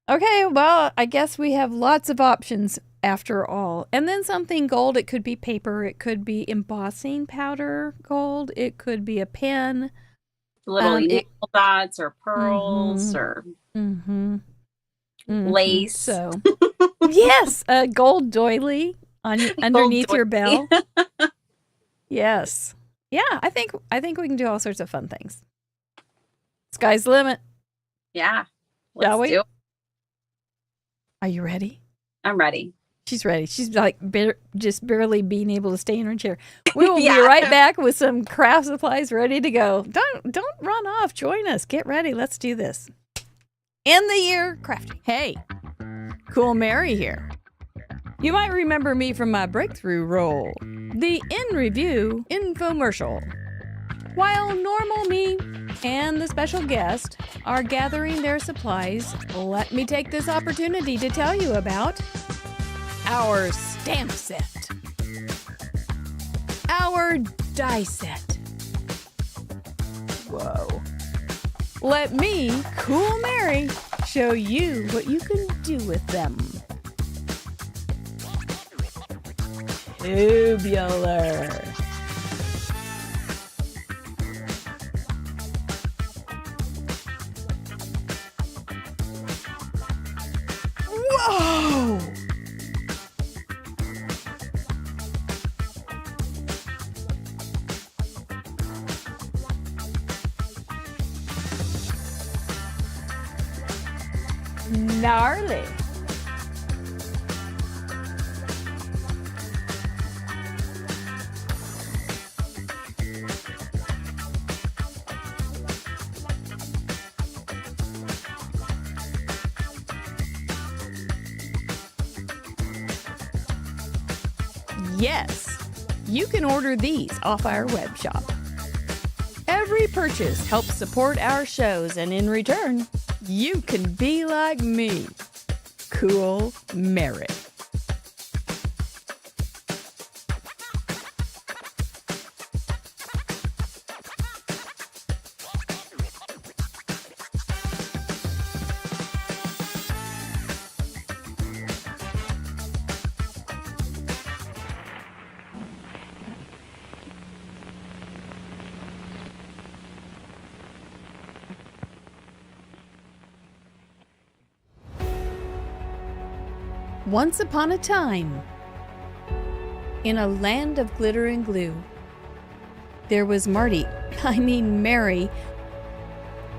Okay, well, I guess we have lots of options after all. And then something gold. It could be paper. It could be embossing powder gold. It could be a pen. Little enamel dots or pearls or lace. So, yes, a gold doily. on your, underneath your doily. bell. Yes. Yeah, I think we can do all sorts of fun things. Sky's the limit. Yeah. Shall we? Do it. Are you ready? I'm ready. She's ready. She's like just barely being able to stay in her chair. We will Yeah. be right back with some craft supplies ready to go. Don't run off. Join us. Get ready. Let's do this. End the year crafting. Hey, Cool Mary here. You might remember me from my breakthrough role, the In Review infomercial. While normal me and the special guest are gathering their supplies, let me take this opportunity to tell you about our stamp set, our die set. Whoa. Let me, Cool Mary, show you what you can do with them. Tubular. Whoa! Gnarly. Yes, you can order these off our web shop. Every purchase helps support our shows, and in return, you can be like me, Cool Mary. Once upon a time, in a land of glitter and glue, there was Mary,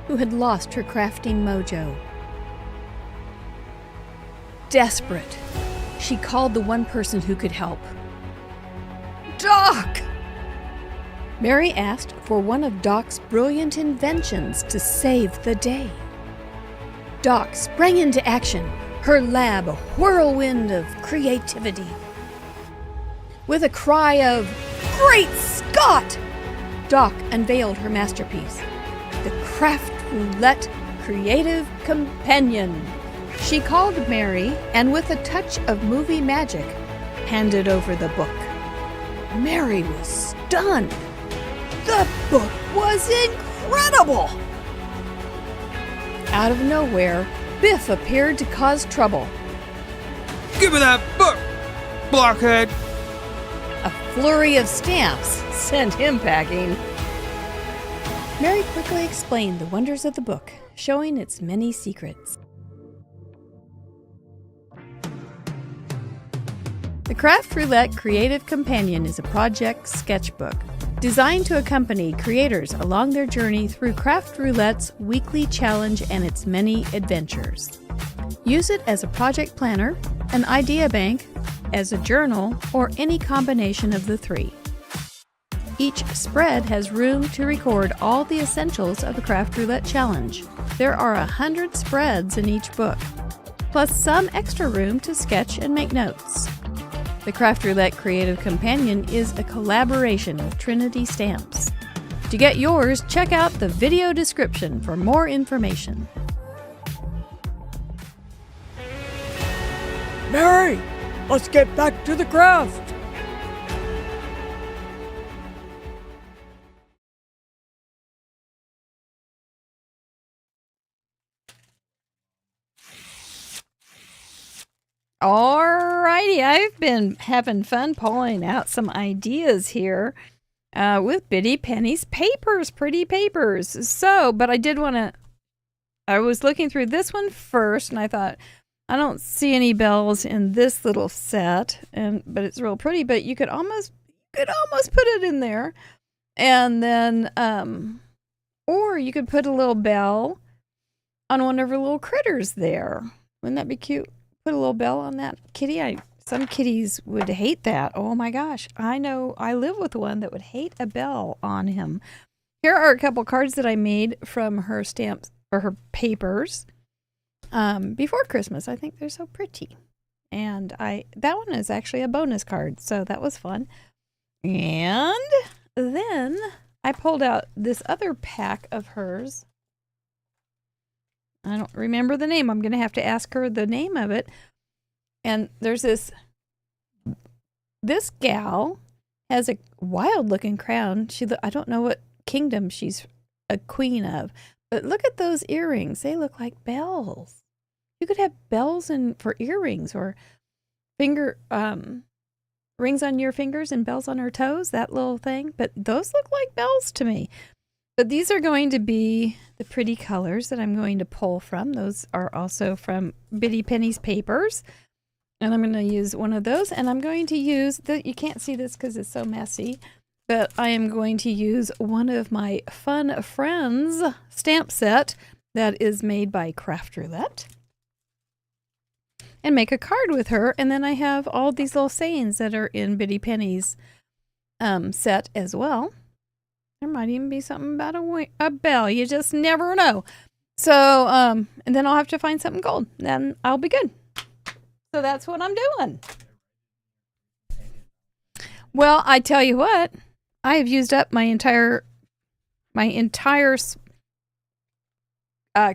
who had lost her crafting mojo. Desperate, she called the one person who could help. Doc! Mary asked for one of Doc's brilliant inventions to save the day. Doc sprang into action, her lab a whirlwind of creativity. With a cry of, "Great Scott!" Doc unveiled her masterpiece, the Craft Roulette Creative Companion. She called Mary, and with a touch of movie magic, handed over the book. Mary was stunned. The book was incredible! Out of nowhere, Biff appeared to cause trouble. Give me that book, blockhead! A flurry of stamps sent him packing. Mary quickly explained the wonders of the book, showing its many secrets. The Craft Roulette Creative Companion is a project sketchbook designed to accompany creators along their journey through Craft Roulette's weekly challenge and its many adventures. Use it as a project planner, an idea bank, as a journal, or any combination of the three. Each spread has room to record all the essentials of the Craft Roulette Challenge. There are 100 spreads in each book, plus some extra room to sketch and make notes. The Craft Roulette Creative Companion is a collaboration with Trinity Stamps. To get yours, check out the video description for more information. Mary, let's get back to the craft. Alrighty, I've been having fun pulling out some ideas here with Biddy Penny's papers, pretty papers. So, but I was looking through this one first, and I thought, I don't see any bells in this little set, but it's real pretty. But you could almost put it in there, and then or you could put a little bell on one of her little critters there. Wouldn't that be cute? Put a little bell on that kitty. Some kitties would hate that. Oh my gosh. I know I live with one that would hate a bell on him. Here are a couple cards that I made from her stamps or her papers before Christmas. I think they're so pretty. And that one is actually a bonus card, so that was fun. And then I pulled out this other pack of hers. I don't remember the name. I'm going to have to ask her the name of it. And there's this gal has a wild looking crown. I don't know what kingdom she's a queen of, but look at those earrings. They look like bells. You could have bells for earrings or finger rings on your fingers and bells on her toes, that little thing. But those look like bells to me. But these are going to be the pretty colors that I'm going to pull from. Those are also from Bitty Penny's papers. And I'm going to use one of those. And I'm going to use, you can't see this because it's so messy, but I am going to use one of my Fun Friends stamp set that is made by Craft Roulette. And make a card with her. And then I have all these little sayings that are in Bitty Penny's set as well. There might even be something about a bell. You just never know. So, and then I'll have to find something gold. Then I'll be good. So that's what I'm doing. Well, I tell you what, I have used up my entire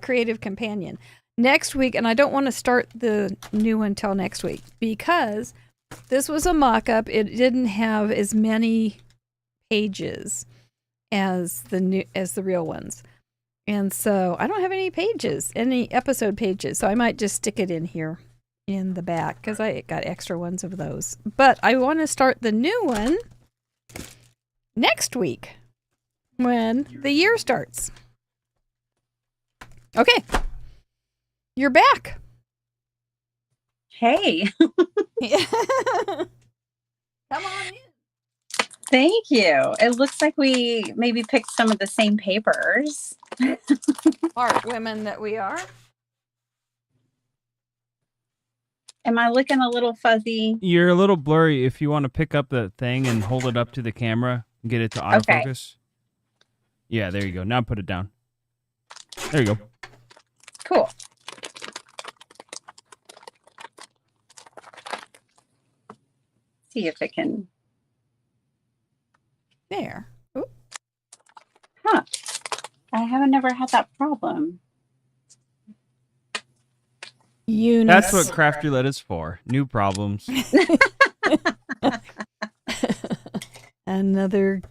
creative companion. Next week, and I don't want to start the new one till next week because this was a mock-up. It didn't have as many pages as the real ones. And so I don't have any episode pages. So I might just stick it in here in the back because I got extra ones of those. But I want to start the new one next week when the year starts. Okay. You're back. Hey. Come on in. Thank you. It looks like we maybe picked some of the same papers. Art women that we are. Am I looking a little fuzzy? You're a little blurry. If you want to pick up the thing and hold it up to the camera and get it to autofocus. Okay. Yeah, there you go. Now put it down. There you go. Cool. See if it can. There. Ooh. Huh. I haven't never had that problem. That's what Craft Roulette is for. New problems. Another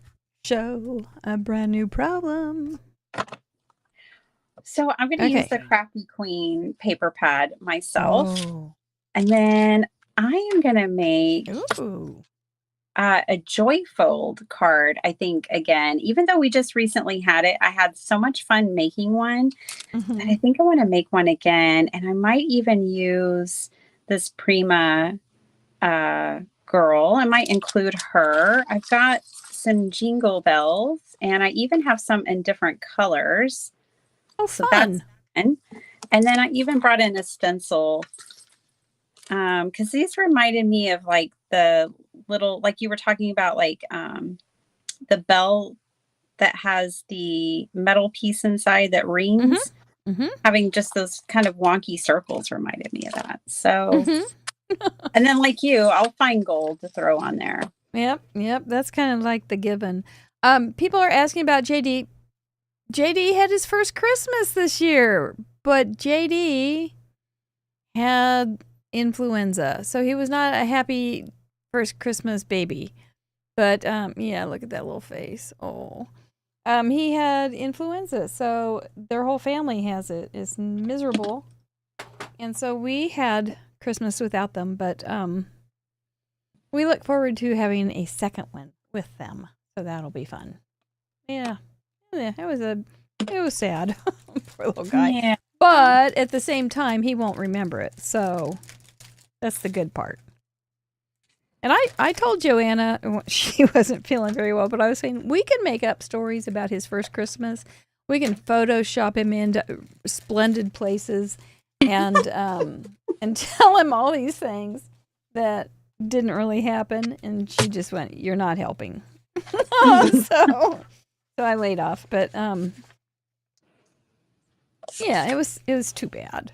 show, a brand new problem. So I'm going to use the Crafty Queen paper pad myself. Oh. And then I am going to make a Joyfold card, I think, again. Even though we just recently had it, I had so much fun making one. Mm-hmm. And I think I want to make one again. And I might even use this Prima girl. I might include her. I've got some jingle bells. And I even have some in different colors. Oh, so fun. That's fun. And then I even brought in a stencil. Because these reminded me of like the little, like you were talking about, like the bell that has the metal piece inside that rings. Mm-hmm. Mm-hmm. Having just those kind of wonky circles reminded me of that. So, and then like you, I'll find gold to throw on there. Yep. That's kind of like the given. People are asking about JD. JD had his first Christmas this year, but JD had influenza, so he was not a happy first Christmas baby. But yeah, look at that little face. Oh, he had influenza, so their whole family has it. It's miserable, and so we had Christmas without them. But we look forward to having a second one with them, so that'll be fun. Yeah, it was sad. Poor little guy. Yeah. But at the same time, he won't remember it. So that's the good part. And I told Joanna, she wasn't feeling very well, but I was saying, we can make up stories about his first Christmas. We can Photoshop him into splendid places and tell him all these things that didn't really happen. And she just went, "You're not helping." So I laid off. But yeah, it was too bad.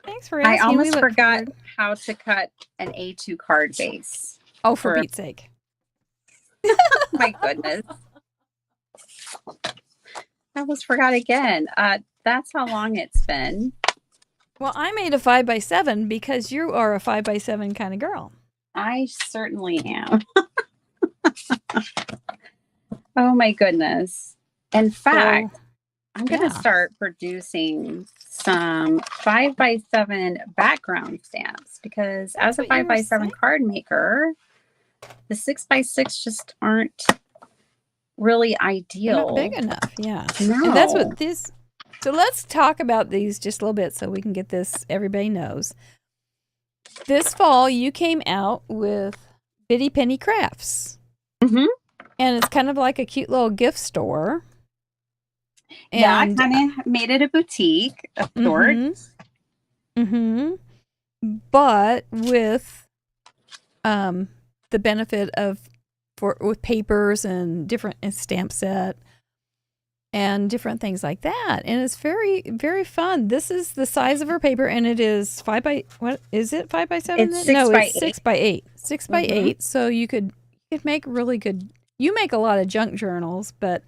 Thanks for asking. I almost look forgot forward. how to cut an A2 card base. Oh, for Pete's sake. My goodness. I almost forgot again. That's how long it's been. Well, I made a 5x7 because you are a 5x7 kind of girl. I certainly am. Oh my goodness. In fact, I'm going to start producing some 5x7 background stamps because as a 5x7 card maker, the 6x6 just aren't really ideal. Not big enough, yeah. No. And that's what this. So let's talk about these just a little bit so we can get this, everybody knows. This fall, you came out with Bitty Penny Crafts. Mm-hmm. And it's kind of like a cute little gift store. And, yeah, I kind of made it a boutique of sorts. Mm-hmm. But with the benefit of with papers and different stamp set and different things like that. And it's very, very fun. This is the size of her paper, and it is 5x, what is it, 5x7? It's 6x8. 6x8. So you could make really good, you make a lot of junk journals, but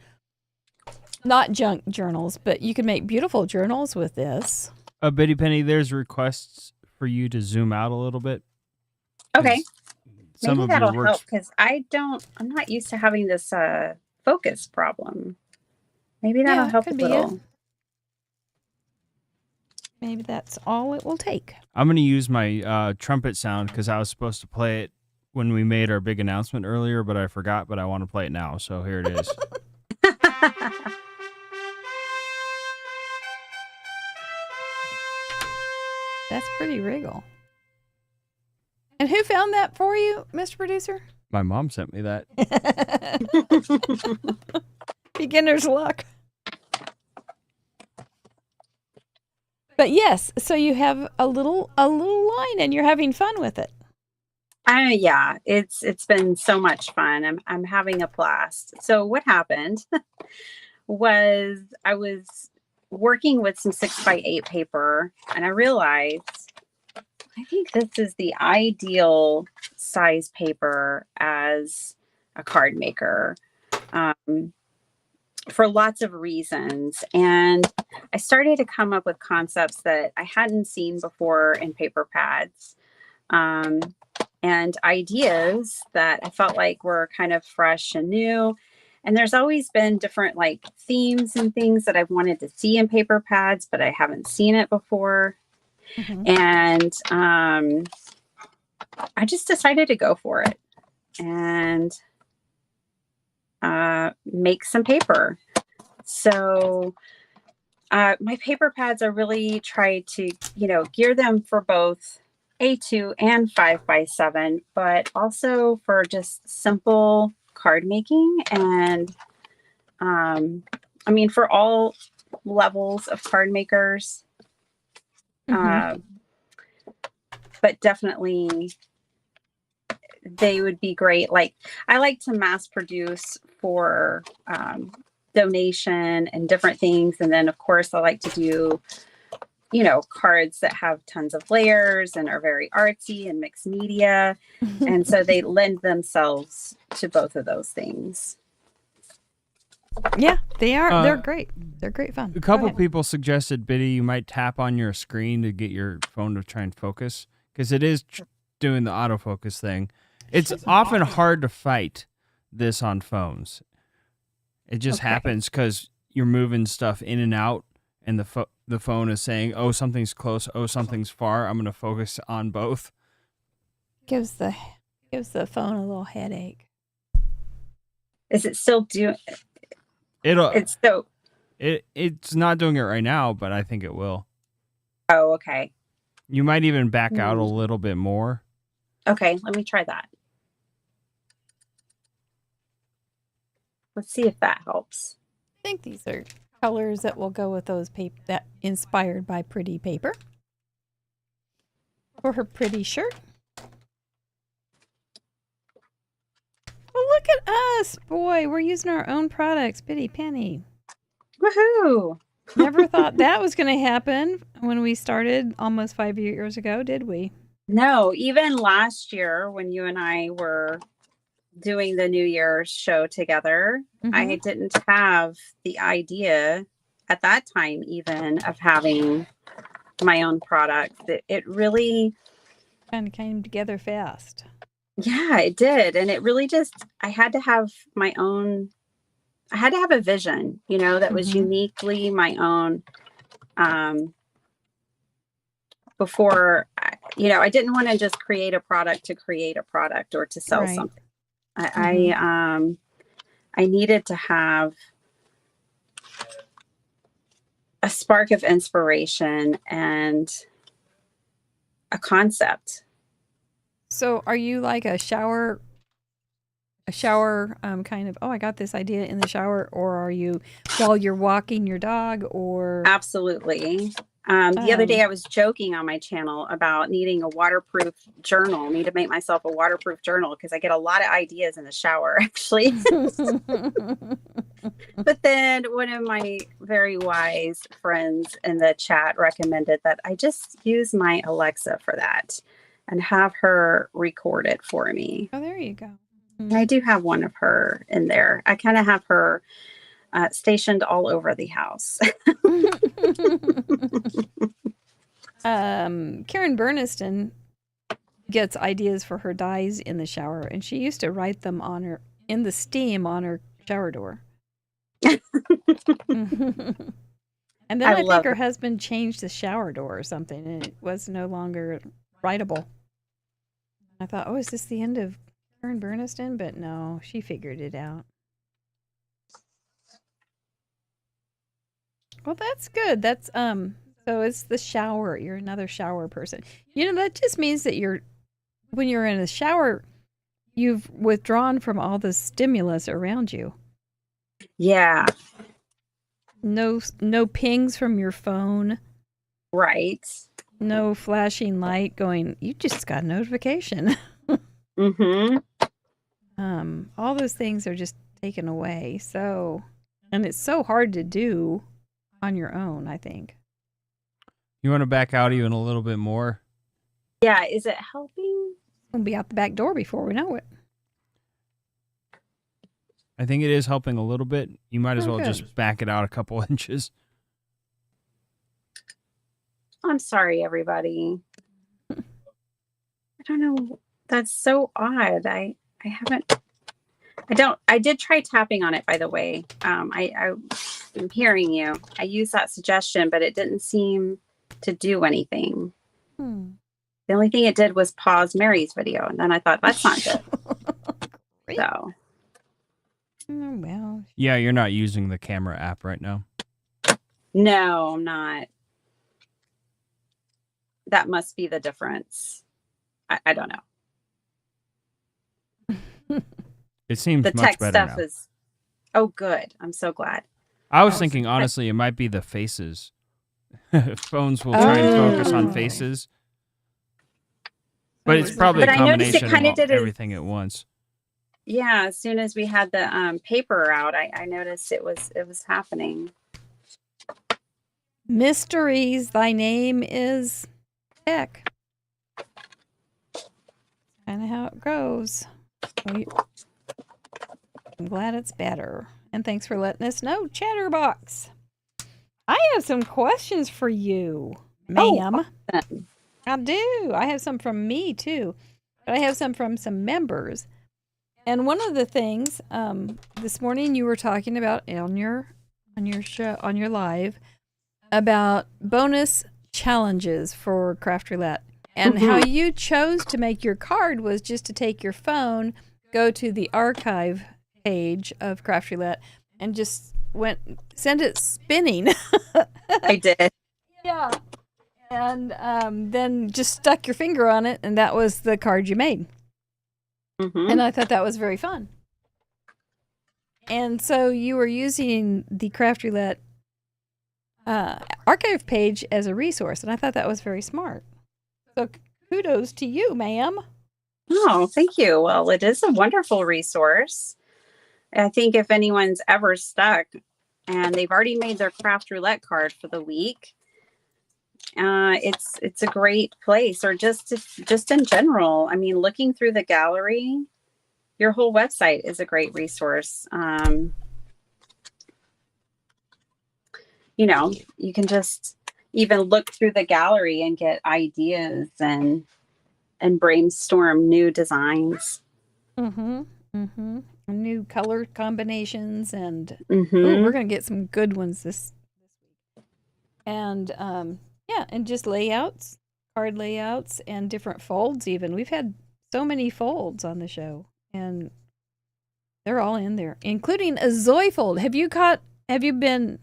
not junk journals, but you can make beautiful journals with this. Bitty Penny, there's requests for you to zoom out a little bit. Okay. Maybe that'll works... help because I'm not used to having this focus problem. Maybe that'll help a little. Maybe that's all it will take. I'm going to use my trumpet sound because I was supposed to play it when we made our big announcement earlier, but I forgot, but I want to play it now. So here it is. That's pretty regal. And who found that for you, Mr. Producer? My mom sent me that. Beginner's luck. But yes, so you have a little line and you're having fun with it. Yeah, it's been so much fun. I'm having a blast. So what happened was I was working with some 6x8 paper and I realized I think this is the ideal size paper as a card maker for lots of reasons. And I started to come up with concepts that I hadn't seen before in paper pads and ideas that I felt like were kind of fresh and new. And there's always been different like themes and things that I've wanted to see in paper pads, but I haven't seen it before. Mm-hmm. And I just decided to go for it and make some paper. So my paper pads, I really tried to, gear them for both A2 and 5x7, but also for just simple card making and for all levels of card makers. Mm-hmm. But definitely they would be great. Like I like to mass produce for donation and different things. And then of course I like to do, cards that have tons of layers and are very artsy and mixed media. And so they lend themselves to both of those things. Yeah, they are. They're great. They're great fun. A couple people suggested, Biddy, you might tap on your screen to get your phone to try and focus because it is doing the autofocus thing. It's often hard to fight this on phones. It just happens because you're moving stuff in and out, and the phone is saying, "Oh, something's close. Oh, something's far. I'm going to focus on both." Gives the phone a little headache. Is it still doing? It'll It's not doing it right now, but I think it will. Oh, okay. You might even back out a little bit more. Okay, let me try that. Let's see if that helps. I think these are colors that will go with those paper that inspired by pretty paper for her pretty shirt. Well, look at us, boy. We're using our own products, Bitty Penny. Woohoo! Never thought that was going to happen when we started almost 5 years ago, did we? No, even last year when you and I were doing the New Year's show together, I didn't have the idea at that time even of having my own product. It really kind of came together fast. Yeah, it did. And it really just, I had to have my own, I had to have a vision, you know, that was uniquely my own. Before, you know, I didn't want to just create a product to create a product or to sell something. I needed to have a spark of inspiration and a concept. So are you like a shower kind of, oh, I got this idea in the shower, or are you while you're walking your dog, or? Absolutely. The other day I was joking on my channel about needing a waterproof journal. I need to make myself a waterproof journal because I get a lot of ideas in the shower, actually. But then one of my very wise friends in the chat recommended that I just use my Alexa for that and have her record it for me. Oh, there you go. And I do have one of her in there. I kind of have her stationed all over the house. Karen Burniston gets ideas for her dyes in the shower, and she used to write them on her in the steam on her shower door. And then I think her husband changed the shower door or something, and it was no longer writable. I thought, oh, is this the end of Karen Burniston? But no, she figured it out. Well, that's good. That's so it's the shower. You're another shower person. You know, that just means that when you're in a shower, you've withdrawn from all the stimulus around you. Yeah. No pings from your phone. Right. No flashing light going, you just got a notification. All those things are just taken away. So, and it's so hard to do on your own, I think. You want to back out even a little bit more? Yeah, is it helping? We'll be out the back door before we know it. I think it is helping a little bit. You might as well just back it out a couple inches. I'm sorry, everybody. I don't know. That's so odd. I did try tapping on it, by the way. I'm hearing you. I used that suggestion, but it didn't seem to do anything. The only thing it did was pause Mary's video, and then I thought, that's not good. So. Oh, well. Yeah, you're not using the camera app right now. No, I'm not. That must be the difference. I don't know. It seems the much tech better stuff now. is. Oh, good. I'm so glad. I was thinking, honestly, it might be the faces. Phones will try and focus on faces. But it's probably a combination of everything at once. Yeah, as soon as we had the paper out, I noticed it was happening. Mysteries, thy name is Tech. Kind of how it goes. I'm glad it's better. And thanks for letting us know, Chatterbox. I have some questions for you, ma'am. Oh, I do. I have some from me too, but I have some from some members. And one of the things this morning you were talking about on your show, on your live, about bonus challenges for Craft Roulette, and how you chose to make your card was just to take your phone, go to the archive page of Craft Roulette, and just sent it spinning. I did. Yeah. And then just stuck your finger on it, and that was the card you made. Mm-hmm. And I thought that was very fun. And so you were using the Craft Roulette archive page as a resource, and I thought that was very smart. So kudos to you, ma'am. Oh, thank you. Well, it is a wonderful resource. I think if anyone's ever stuck and they've already made their Craft Roulette card for the week, it's a great place. Or just in general, I mean, looking through the gallery, your whole website is a great resource. You can just even look through the gallery and get ideas and brainstorm new designs. New color combinations, and Mm-hmm. we're gonna get some good ones this week. And and just layouts, card layouts, and different folds. Even we've had so many folds on the show, and they're all in there, including a Zoe fold. Have you been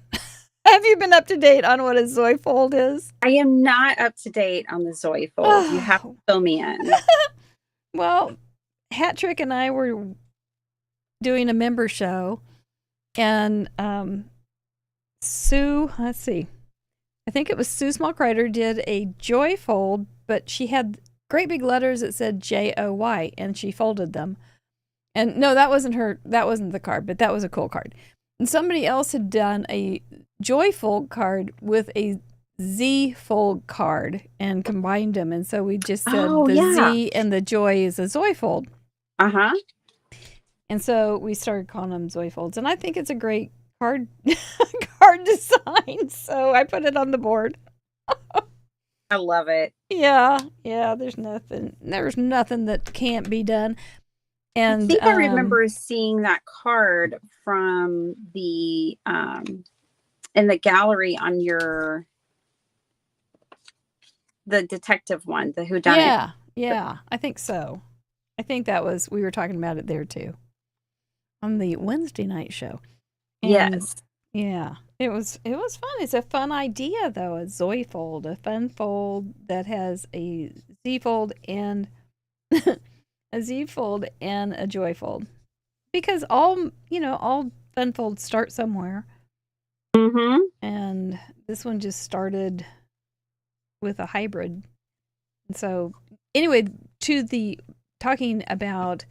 have you been up to date on what a Zoe fold is? I am not up to date on the Zoe fold. You have to fill me in. Well, Hat Trick and I were doing a member show, and Sue, let's see, I think it was Sue Small Crider did a joy fold, but she had great big letters that said JOY, and she folded them. And no, that wasn't the card, but that was a cool card. And somebody else had done a joy fold card with a Z fold card and combined them. And so we just said Z and the joy is a Zoe fold. Uh-huh. And so we started calling them Zoe folds. And I think it's a great card design. So I put it on the board. I love it. Yeah. There's nothing that can't be done. And I think I remember seeing that card from the in the gallery on the detective one, the whodunit. Yeah, I think so. I think we were talking about it there too, on the Wednesday night show. And yes. Yeah, it was fun. It's a fun idea though, a Zoe fold, a fun fold that has a Z fold and a Z fold and a joy fold, because all fun folds start somewhere. Mm-hmm. And this one just started with a hybrid. And so anyway, talking about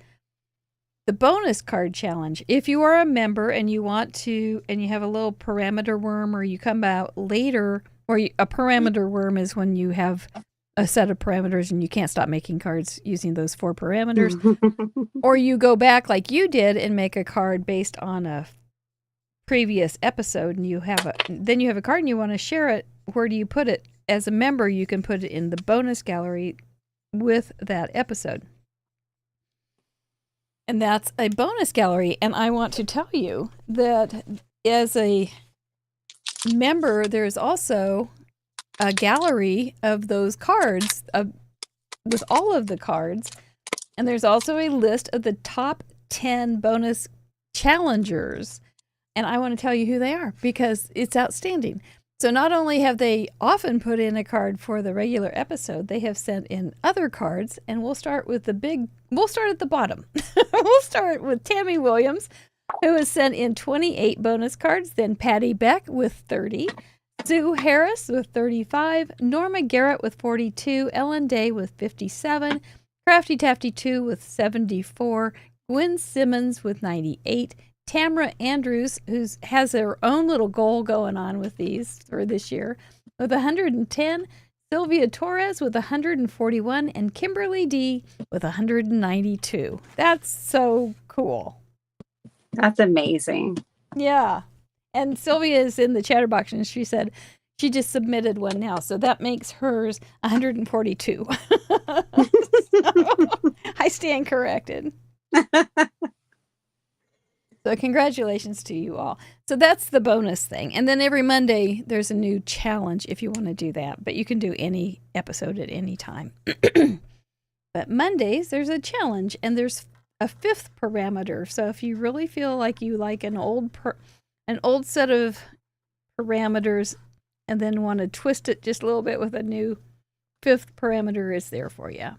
the bonus card challenge. If you are a member and you want to, and you have a little parameter worm, or you come out later, a parameter worm is when you have a set of parameters and you can't stop making cards using those 4 parameters, or you go back like you did and make a card based on a previous episode, and you have a card and you want to share it. Where do you put it? As a member, you can put it in the bonus gallery with that episode. And that's a bonus gallery. And I want to tell you that as a member, there's also a gallery of those cards with all of the cards. And there's also a list of the top 10 bonus challengers. And I want to tell you who they are because it's outstanding. So not only have they often put in a card for the regular episode, they have sent in other cards, and we'll start at the bottom. We'll start with Tammy Williams, who has sent in 28 bonus cards, then Patty Beck with 30, Sue Harris with 35, Norma Garrett with 42, Ellen Day with 57, Crafty Tafty 2 with 74, Gwen Simmons with 98, Tamra Andrews, who has her own little goal going on with these for this year, with 110, Sylvia Torres with 141, and Kimberly D with 192. That's so cool. That's amazing. Yeah. And Sylvia is in the chatterbox, and she said she just submitted one now, so that makes hers 142. So, I stand corrected. So congratulations to you all. So that's the bonus thing. And then every Monday, there's a new challenge if you want to do that. But you can do any episode at any time. But Mondays, there's a challenge. And there's a 5th parameter. So if you really feel like you like an old an old set of parameters and then want to twist it just a little bit with a new fifth parameter, is there for you.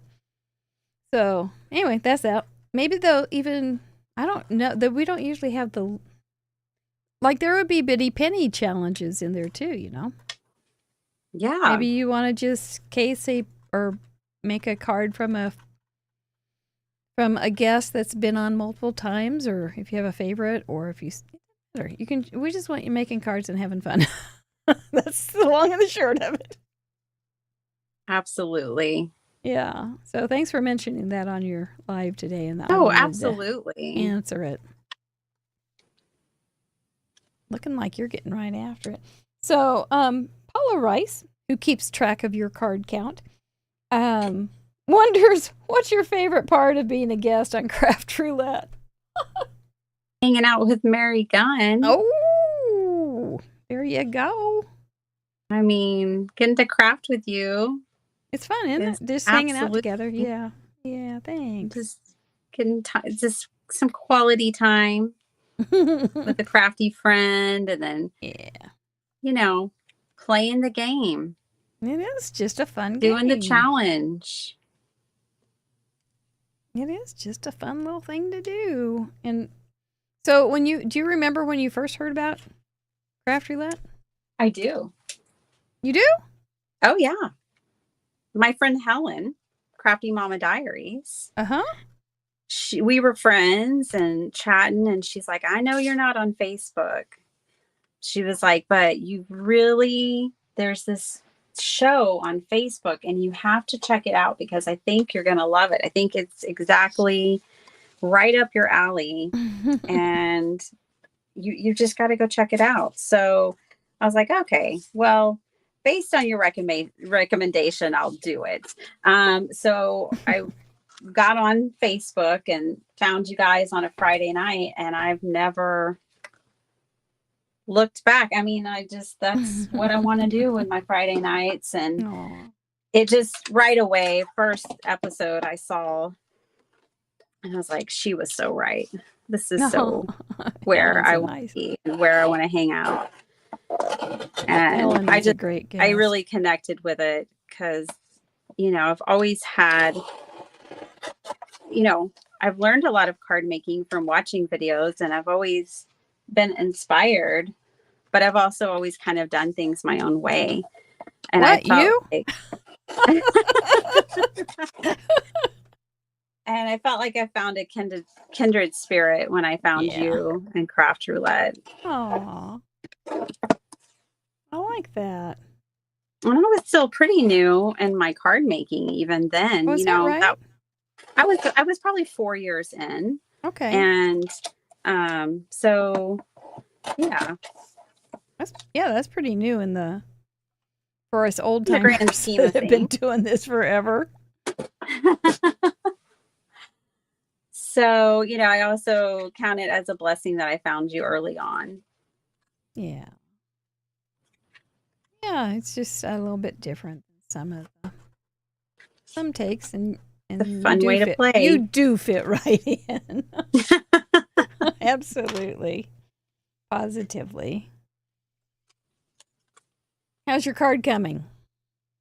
So anyway, that's that. Maybe they'll even, I don't know, that we don't usually have the, like there would be bitty penny challenges in there too, you know? Yeah. Maybe you want to just or make a card from a guest that's been on multiple times, or if you have a favorite, or if you can, we just want you making cards and having fun. That's the long and the short of it. Absolutely. Yeah. So thanks for mentioning that on your live today. And Oh, absolutely. Answer it. Looking like you're getting right after it. So, Paula Rice, who keeps track of your card count, wonders what's your favorite part of being a guest on Craft Roulette? Hanging out with Mary Gunn. Oh, there you go. I mean, getting to craft with you. It's fun, isn't it? Just hanging out together. Yeah. Yeah, thanks. Just getting just some quality time with a crafty friend, and then, you know, playing the game. It is just a fun game. Doing the challenge. It is just a fun little thing to do. And so do you remember when you first heard about Craft Roulette? I do. You do? Oh, yeah. My friend Helen, Crafty Mama Diaries. Uh-huh. We were friends and chatting, and she's like, I know you're not on Facebook. She was like, but there's this show on Facebook and you have to check it out because I think you're going to love it. I think it's exactly right up your alley and you just got to go check it out. So I was like, okay, well, based on your recommendation, I'll do it. So I got on Facebook and found you guys on a Friday night, and I've never looked back. I mean, that's what I want to do with my Friday nights. And it just right away, first episode I saw, and I was like, she was so right. This is so where I want to be and where I want to hang out. And I really connected with it because, you know, I've always had, you know, I've learned a lot of card making from watching videos, and I've always been inspired, but I've also always kind of done things my own way. And I felt like I found a kindred spirit when I found you in Craft Roulette. Aww. I like that. And I was still pretty new in my card making even then. Was that right? I was probably 4 years in. Okay. And so yeah. That's pretty new for us old timers that have been doing this forever. So, you know, I also count it as a blessing that I found you early on. Yeah. Yeah, it's just a little bit different than some takes, and a fun way to play. You do fit right in. Absolutely. Positively. How's your card coming?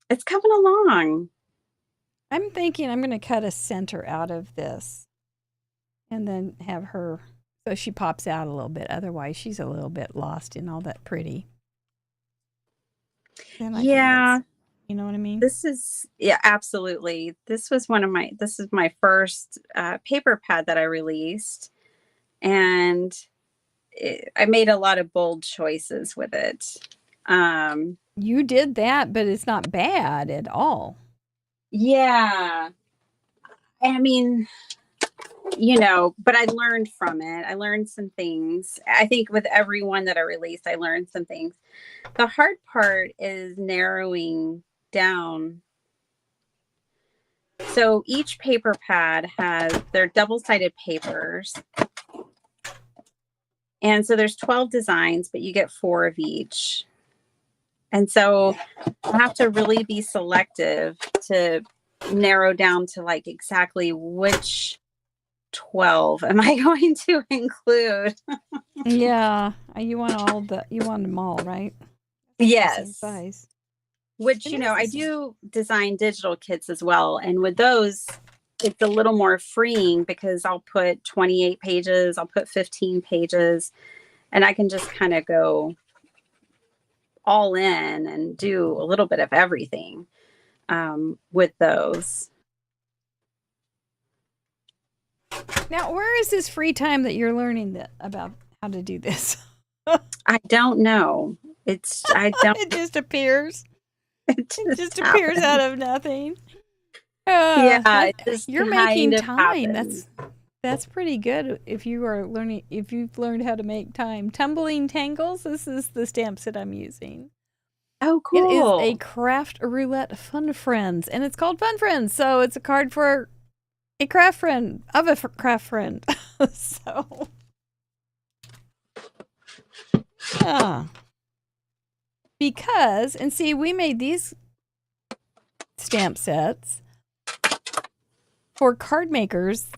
It's coming along. I'm thinking I'm going to cut a center out of this and then have her, so she pops out a little bit. Otherwise, she's a little bit lost in all that pretty. Yeah. You know what I mean? Absolutely. This is my first paper pad that I released, and I made a lot of bold choices with it. You did that, but it's not bad at all. Yeah. I mean, you know, but I learned from it. I learned some things. I think with every one that I released, I learned some things. The hard part is narrowing down. So each paper pad they're double-sided papers. And so there's 12 designs, but you get 4 of each. And so I have to really be selective to narrow down to like exactly which 12 am I going to include? Yeah, you want them all, right? The same Yes. size. Which, And you know, I this is- do design digital kits as well. And with those, it's a little more freeing because I'll put 28 pages, I'll put 15 pages, and I can just kind of go all in and do a little bit of everything with those. Now, where is this free time that you're learning about how to do this? I don't know. I don't. It just appears. It It just appears out happens. of nothing. Yeah, it just You're making kind of time. happens. That's pretty good if you've learned how to make time. Tumbling Tangles, this is the stamp set I'm using. Oh, It cool. is a craft roulette fun friends, and it's called Fun Friends, so it's a card for a craft friend of a craft friend. So, yeah. Because, and see, we made these stamp sets for card makers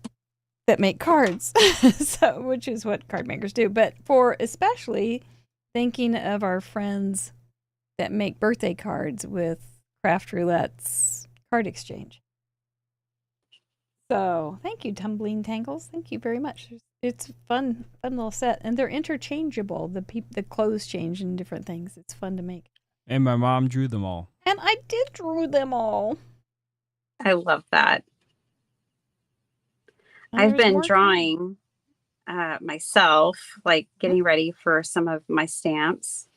that make cards, so which is what card makers do. But for especially thinking of our friends that make birthday cards with Craft Roulette's card exchange. So thank you, Tumbling Tangles. Thank you very much. It's a fun little set, and they're interchangeable. The clothes change and different things. It's fun to make. And my mom drew them all. And I did draw them all. I love that. And I've there's been more drawing myself, like getting ready for some of my stamps.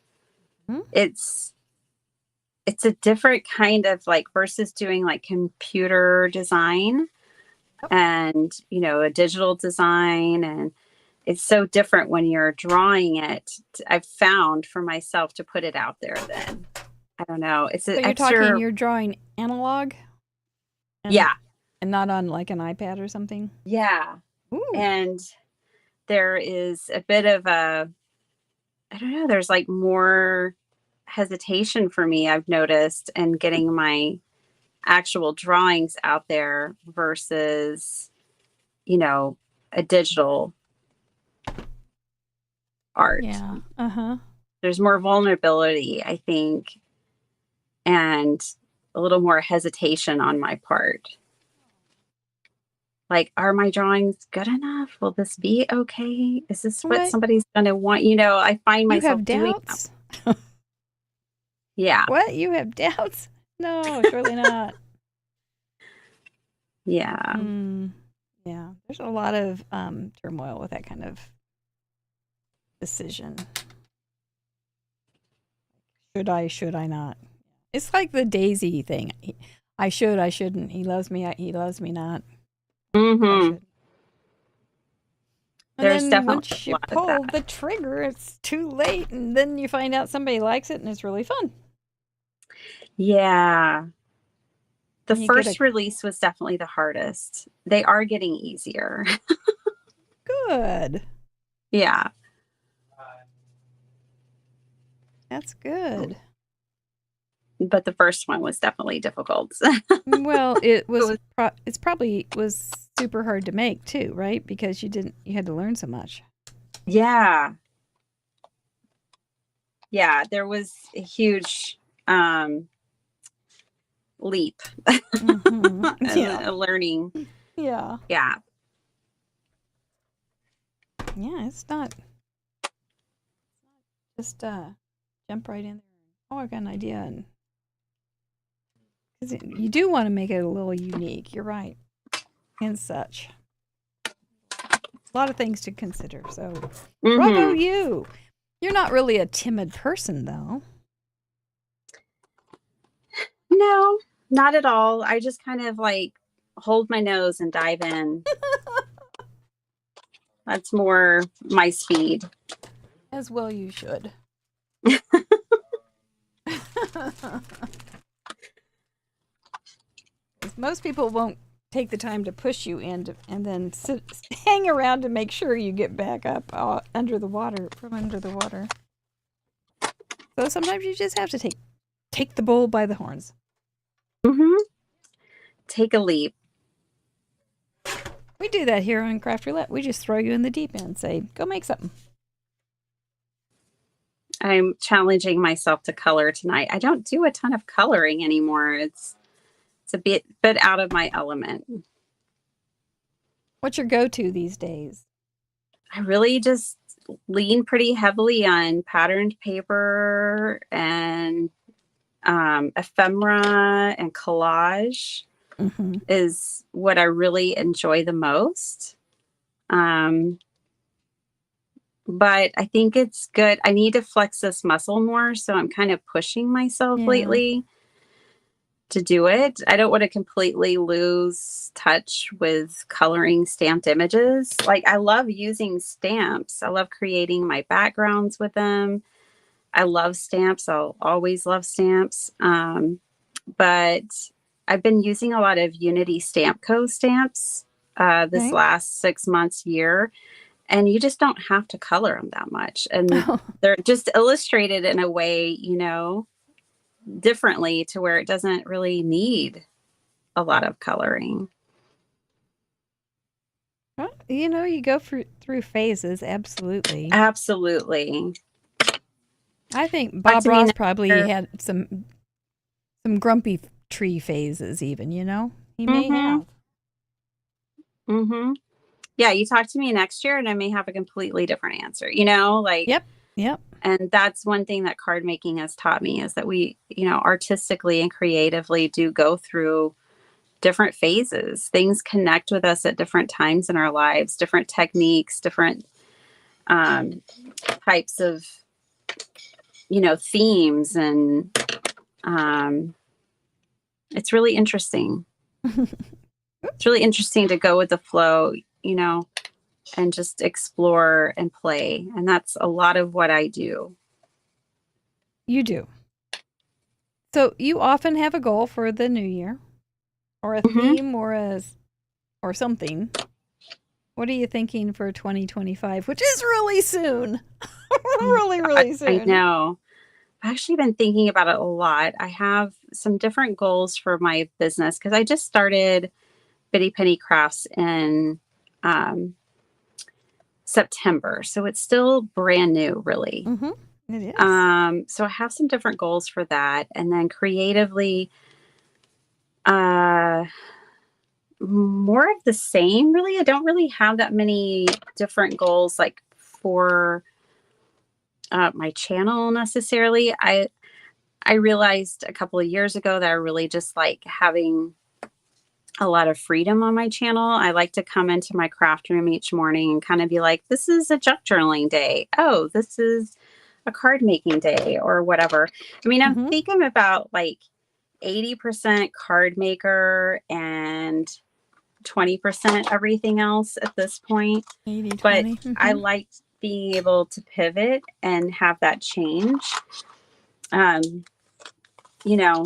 Hmm? It's a different kind of like versus doing like computer design and, you know, a digital design. And it's so different when you're drawing it. I've found for myself to put it out there then. I don't know. It's So an you're extra. talking, you're drawing analog? And, Yeah. And not on like an iPad or something? Yeah. Ooh. And there is a bit of a, I don't know, there's like more hesitation for me, I've noticed, in getting my actual drawings out there versus, you know, a digital art. Yeah. Uh-huh. There's more vulnerability, I think, and a little more hesitation on my part. Like, are my drawings good enough? Will this be okay? Is this what somebody's going to want? You know, I find myself You doing have doubts? Yeah. What? You have doubts? No, surely not. Yeah. Yeah. There's a lot of turmoil with that kind of decision. Should I not? It's like the Daisy thing. I should, I shouldn't. He loves me, he loves me not. Mm-hmm. And There's then definitely once a you lot of pull that. the trigger, it's too late, and then you find out somebody likes it, and it's really fun. Yeah. The You first get release was definitely the hardest. They are getting easier. Good. Yeah. That's good. But the first one was definitely difficult. Well, it's probably was super hard to make too, right? Because you had to learn so much. Yeah. Yeah, there was a huge leap. Mm-hmm. Yeah. A learning. Yeah. Yeah. Yeah, it's not just jump right in there. Oh, I got an idea, and 'cause you do want to make it a little unique. You're right, and such. A lot of things to consider. So, bravo you! You're not really a timid person, though. No, not at all. I just kind of like hold my nose and dive in. That's more my speed. As well, you should. Most people won't take the time to push you in and then hang around to make sure you get back up from under the water. So sometimes you just have to take the bull by the horns. Mm-hmm. Take a leap. We do that here on Craft Roulette. We just throw you in the deep end, say, go make something. I'm challenging myself to color tonight. I don't do a ton of coloring anymore. It's a bit out of my element. What's your go-to these days? I really just lean pretty heavily on patterned paper and ephemera and collage is what I really enjoy the most. But I think it's good. I need to flex this muscle more, so I'm kind of pushing myself lately to do it. I don't want to completely lose touch with coloring stamped images. Like, I love using stamps. I love creating my backgrounds with them. I love stamps. I'll always love stamps. But I've been using a lot of Unity Stamp Co. stamps this last 6 months, year. And you just don't have to color them that much. And they're just illustrated in a way, you know, differently to where it doesn't really need a lot of coloring. Well, you know, you go through phases. Absolutely. Absolutely. I think Bob Ross probably had some grumpy tree phases even, you know? He may have. Mm-hmm. Yeah, you talk to me next year and I may have a completely different answer, you know, like, Yep. And that's one thing that card making has taught me is that we, you know, artistically and creatively do go through different phases. Things connect with us at different times in our lives, different techniques, different types of, you know, themes. And it's really interesting. It's really interesting to go with the flow, you know, and just explore and play. And that's a lot of what I do. You do. So you often have a goal for the new year or a theme or something. What are you thinking for 2025, which is really soon? really soon. I know. I've actually been thinking about it a lot. I have some different goals for my business because I just started Bitty Penny Crafts in September. So it's still brand new, really. It is. So I have some different goals for that. And then creatively, more of the same, really. I don't really have that many different goals like for my channel necessarily. I realized a couple of years ago that I really just like having a lot of freedom on my channel. I like to come into my craft room each morning and kind of be like, this is a junk journaling day. Oh, this is a card making day or whatever. I mean, I think I'm about like 80% card maker and 20% everything else at this point. 80, but 20. I like being able to pivot and have that change. You know,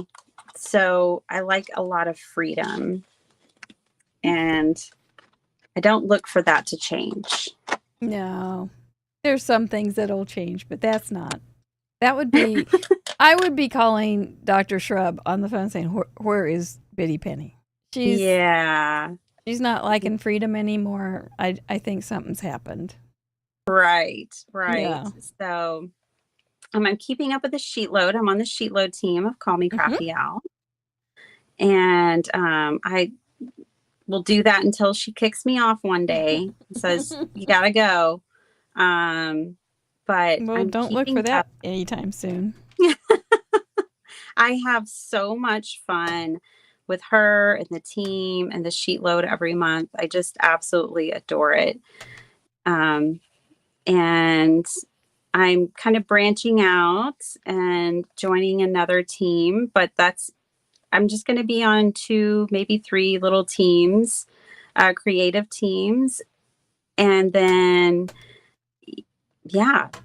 so I like a lot of freedom. And I don't look for that to change. No. There's some things that'll change, but that's not. That would be, I would be calling Dr. Shrub on the phone saying, where is Bitty Penny? She's not liking freedom anymore. I think something's happened. Right. Yeah. So I'm keeping up with the sheet load. I'm on the sheet load team of Call Me Crafty Al. And I will do that until she kicks me off one day and says, you gotta go. But don't look for that anytime soon. I have so much fun with her and the team and the sheet load every month. I just absolutely adore it. And I'm kind of branching out and joining another team, but I'm just going to be on 2, maybe 3 little teams, creative teams. And then,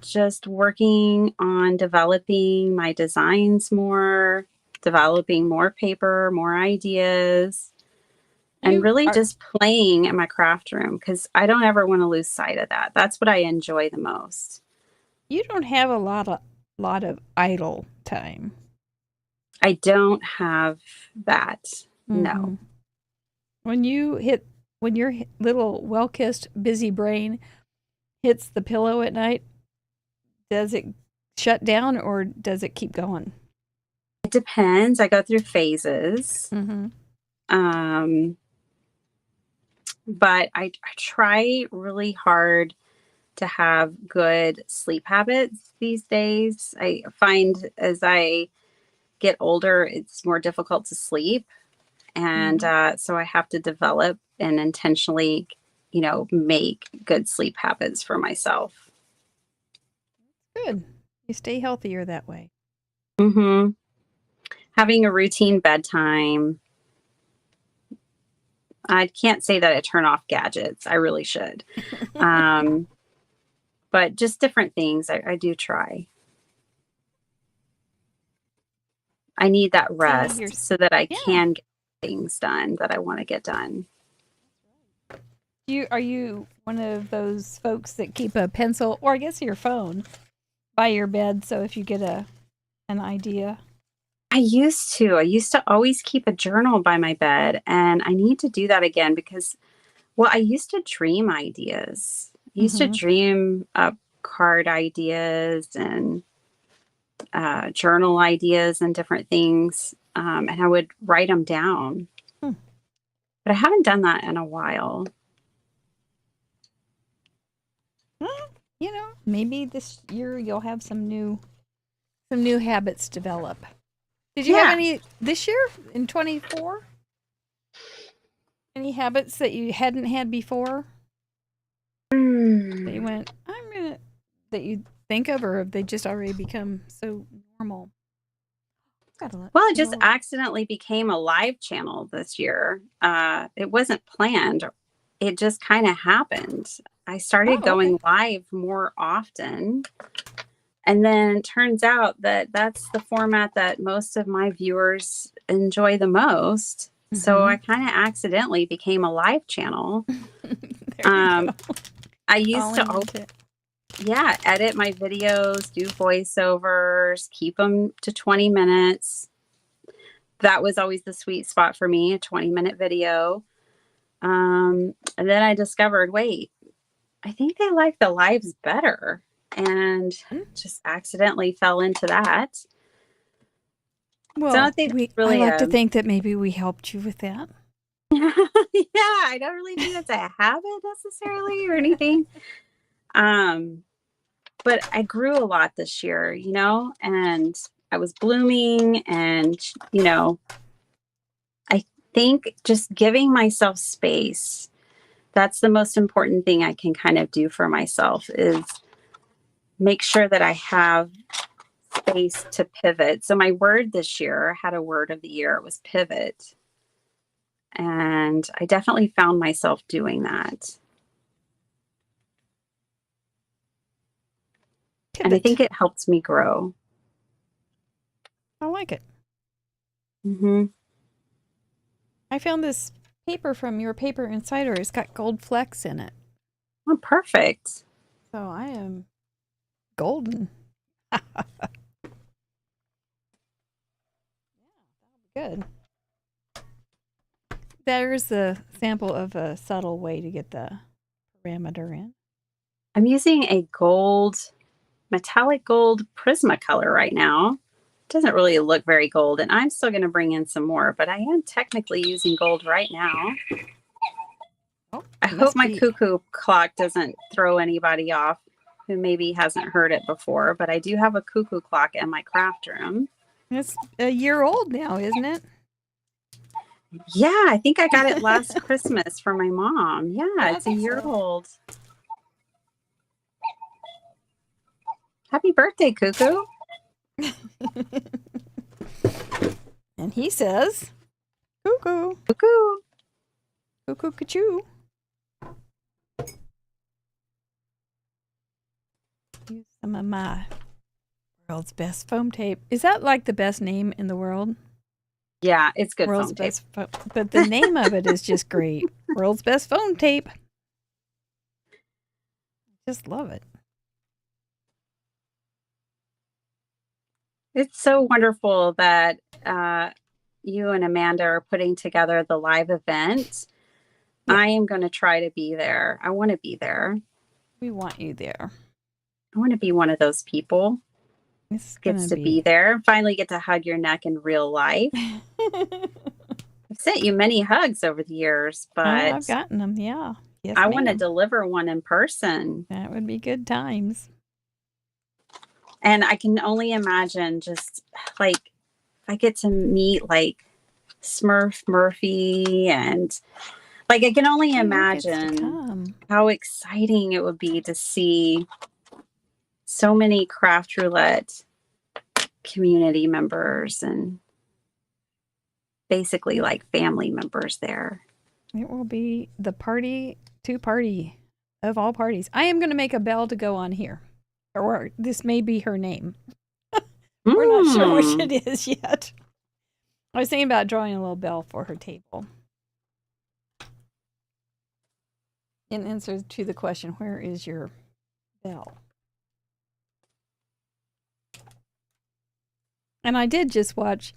just working on developing my designs more, developing more paper, more ideas, and really just playing in my craft room because I don't ever want to lose sight of that. That's what I enjoy the most. You don't have a lot of idle time. I don't have that. No. When you hit when your little well-kissed busy brain hits the pillow at night, does it shut down or does it keep going? It depends. I go through phases. Mm-hmm. But I try really hard to have good sleep habits these days. I find as I get older, it's more difficult to sleep. And so I have to develop and intentionally, make good sleep habits for myself. Good. You stay healthier that way. Mm-hmm. Having a routine bedtime. I can't say that I turn off gadgets. I really should. But just different things I do try. I need that rest so that I can get things done that I want to get done. Are you one of those folks that keep a pencil, or I guess your phone, by your bed, so if you get an idea? I used to always keep a journal by my bed, and I need to do that again because, I used to dream ideas. I used to dream up card ideas and journal ideas and different things, and I would write them down. But I haven't done that in a while. Maybe this year you'll have some new habits develop. Did you have any this year in 24? Any habits that you hadn't had before? That you went, that you think of, or have they just already become so normal? Well, it just accidentally became a live channel this year. It wasn't planned. It just kind of happened. I started going live more often. And then it turns out that that's the format that most of my viewers enjoy the most. So I kind of accidentally became a live channel. I used to edit my videos, do voiceovers, keep them to 20 minutes. That was always the sweet spot for me, a 20-minute video. And then I discovered, I think they like the lives better, and just accidentally fell into that. Well, so I like to think that maybe we helped you with that. Yeah, I don't really think it's a habit necessarily or anything. But I grew a lot this year, and I was blooming, and, I think just giving myself space, that's the most important thing I can kind of do for myself, is make sure that I have space to pivot. So my word this year, I had a word of the year, it was pivot. And I definitely found myself doing that. Pivot. And I think it helps me grow. I like it. Mm-hmm. I found this paper from your Paper Insider. It's got gold flecks in it. Oh, perfect. So I am golden. Yeah, that'll be good. There's a sample of a subtle way to get the parameter in. I'm using a metallic gold Prismacolor right now. It doesn't really look very gold, and I'm still going to bring in some more, but I am technically using gold right now. I hope my cuckoo clock doesn't throw anybody off who maybe hasn't heard it before, but I do have a cuckoo clock in my craft room. It's a year old now, isn't it? Yeah, I think I got it last Christmas from my mom. Yeah, it's a year old. Happy birthday, Cuckoo. And he says, cuckoo. Cuckoo. Cuckoo, cuckoo. Use some of my world's best foam tape. Is that like the best name in the world? Yeah, it's good world's foam tape. But the name of it is just great. World's best foam tape. Just love it. It's so wonderful that you and Amanda are putting together the live event. Yeah. I am going to try to be there. I want to be there. We want you there. I want to be one of those people It's gets gonna to be there. Finally get to hug your neck in real life. I've sent you many hugs over the years, Oh, I've but gotten them. Yeah. Yes, I want to ma'am. deliver one in person. That would be good times. And I can only imagine just like I get to meet like Smurf Murphy and like I can only Who gets to imagine come? how exciting it would be to see so many Craft Roulette community members and basically like family members there. It will be the party of all parties. I am going to make a bell to go on here. Or this may be her name. We're not sure which it is yet. I was thinking about drawing a little bell for her table. In answer to the question, where is your bell? And I did just watch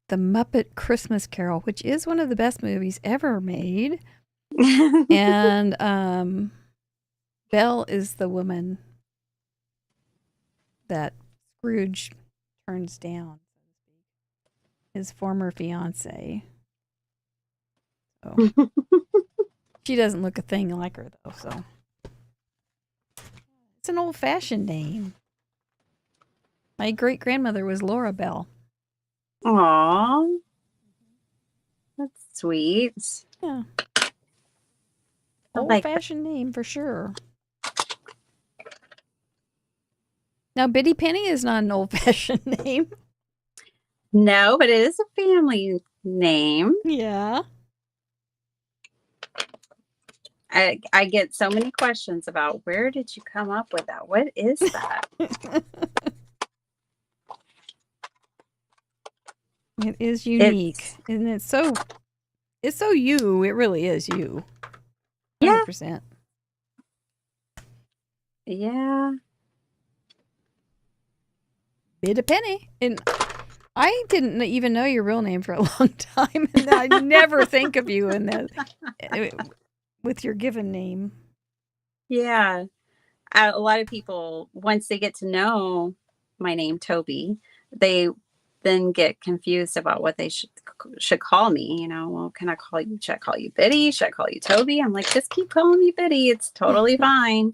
The Muppet Christmas Carol, which is one of the best movies ever made. And Belle is the woman that Scrooge turns down, his former fiance. So she doesn't look a thing like her, though. So it's an old-fashioned name. My great-grandmother was Laura Bell. Aw, that's sweet. Yeah. I like Old-fashioned name for sure. Now, Biddy Penny is not an old-fashioned name. No, but it is a family name. Yeah. I get so many questions about where did you come up with that? What is that? It is unique. And it's so you. It really is you. 100%. Yeah. Biddy Penny. And I didn't even know your real name for a long time. And I never think of you in that with your given name. Yeah. A lot of people, once they get to know my name, Toby, they then get confused about what they should call me. You know, well, can I call you? Should I call you Biddy? Should I call you Toby? I'm like, just keep calling me Biddy. It's totally fine.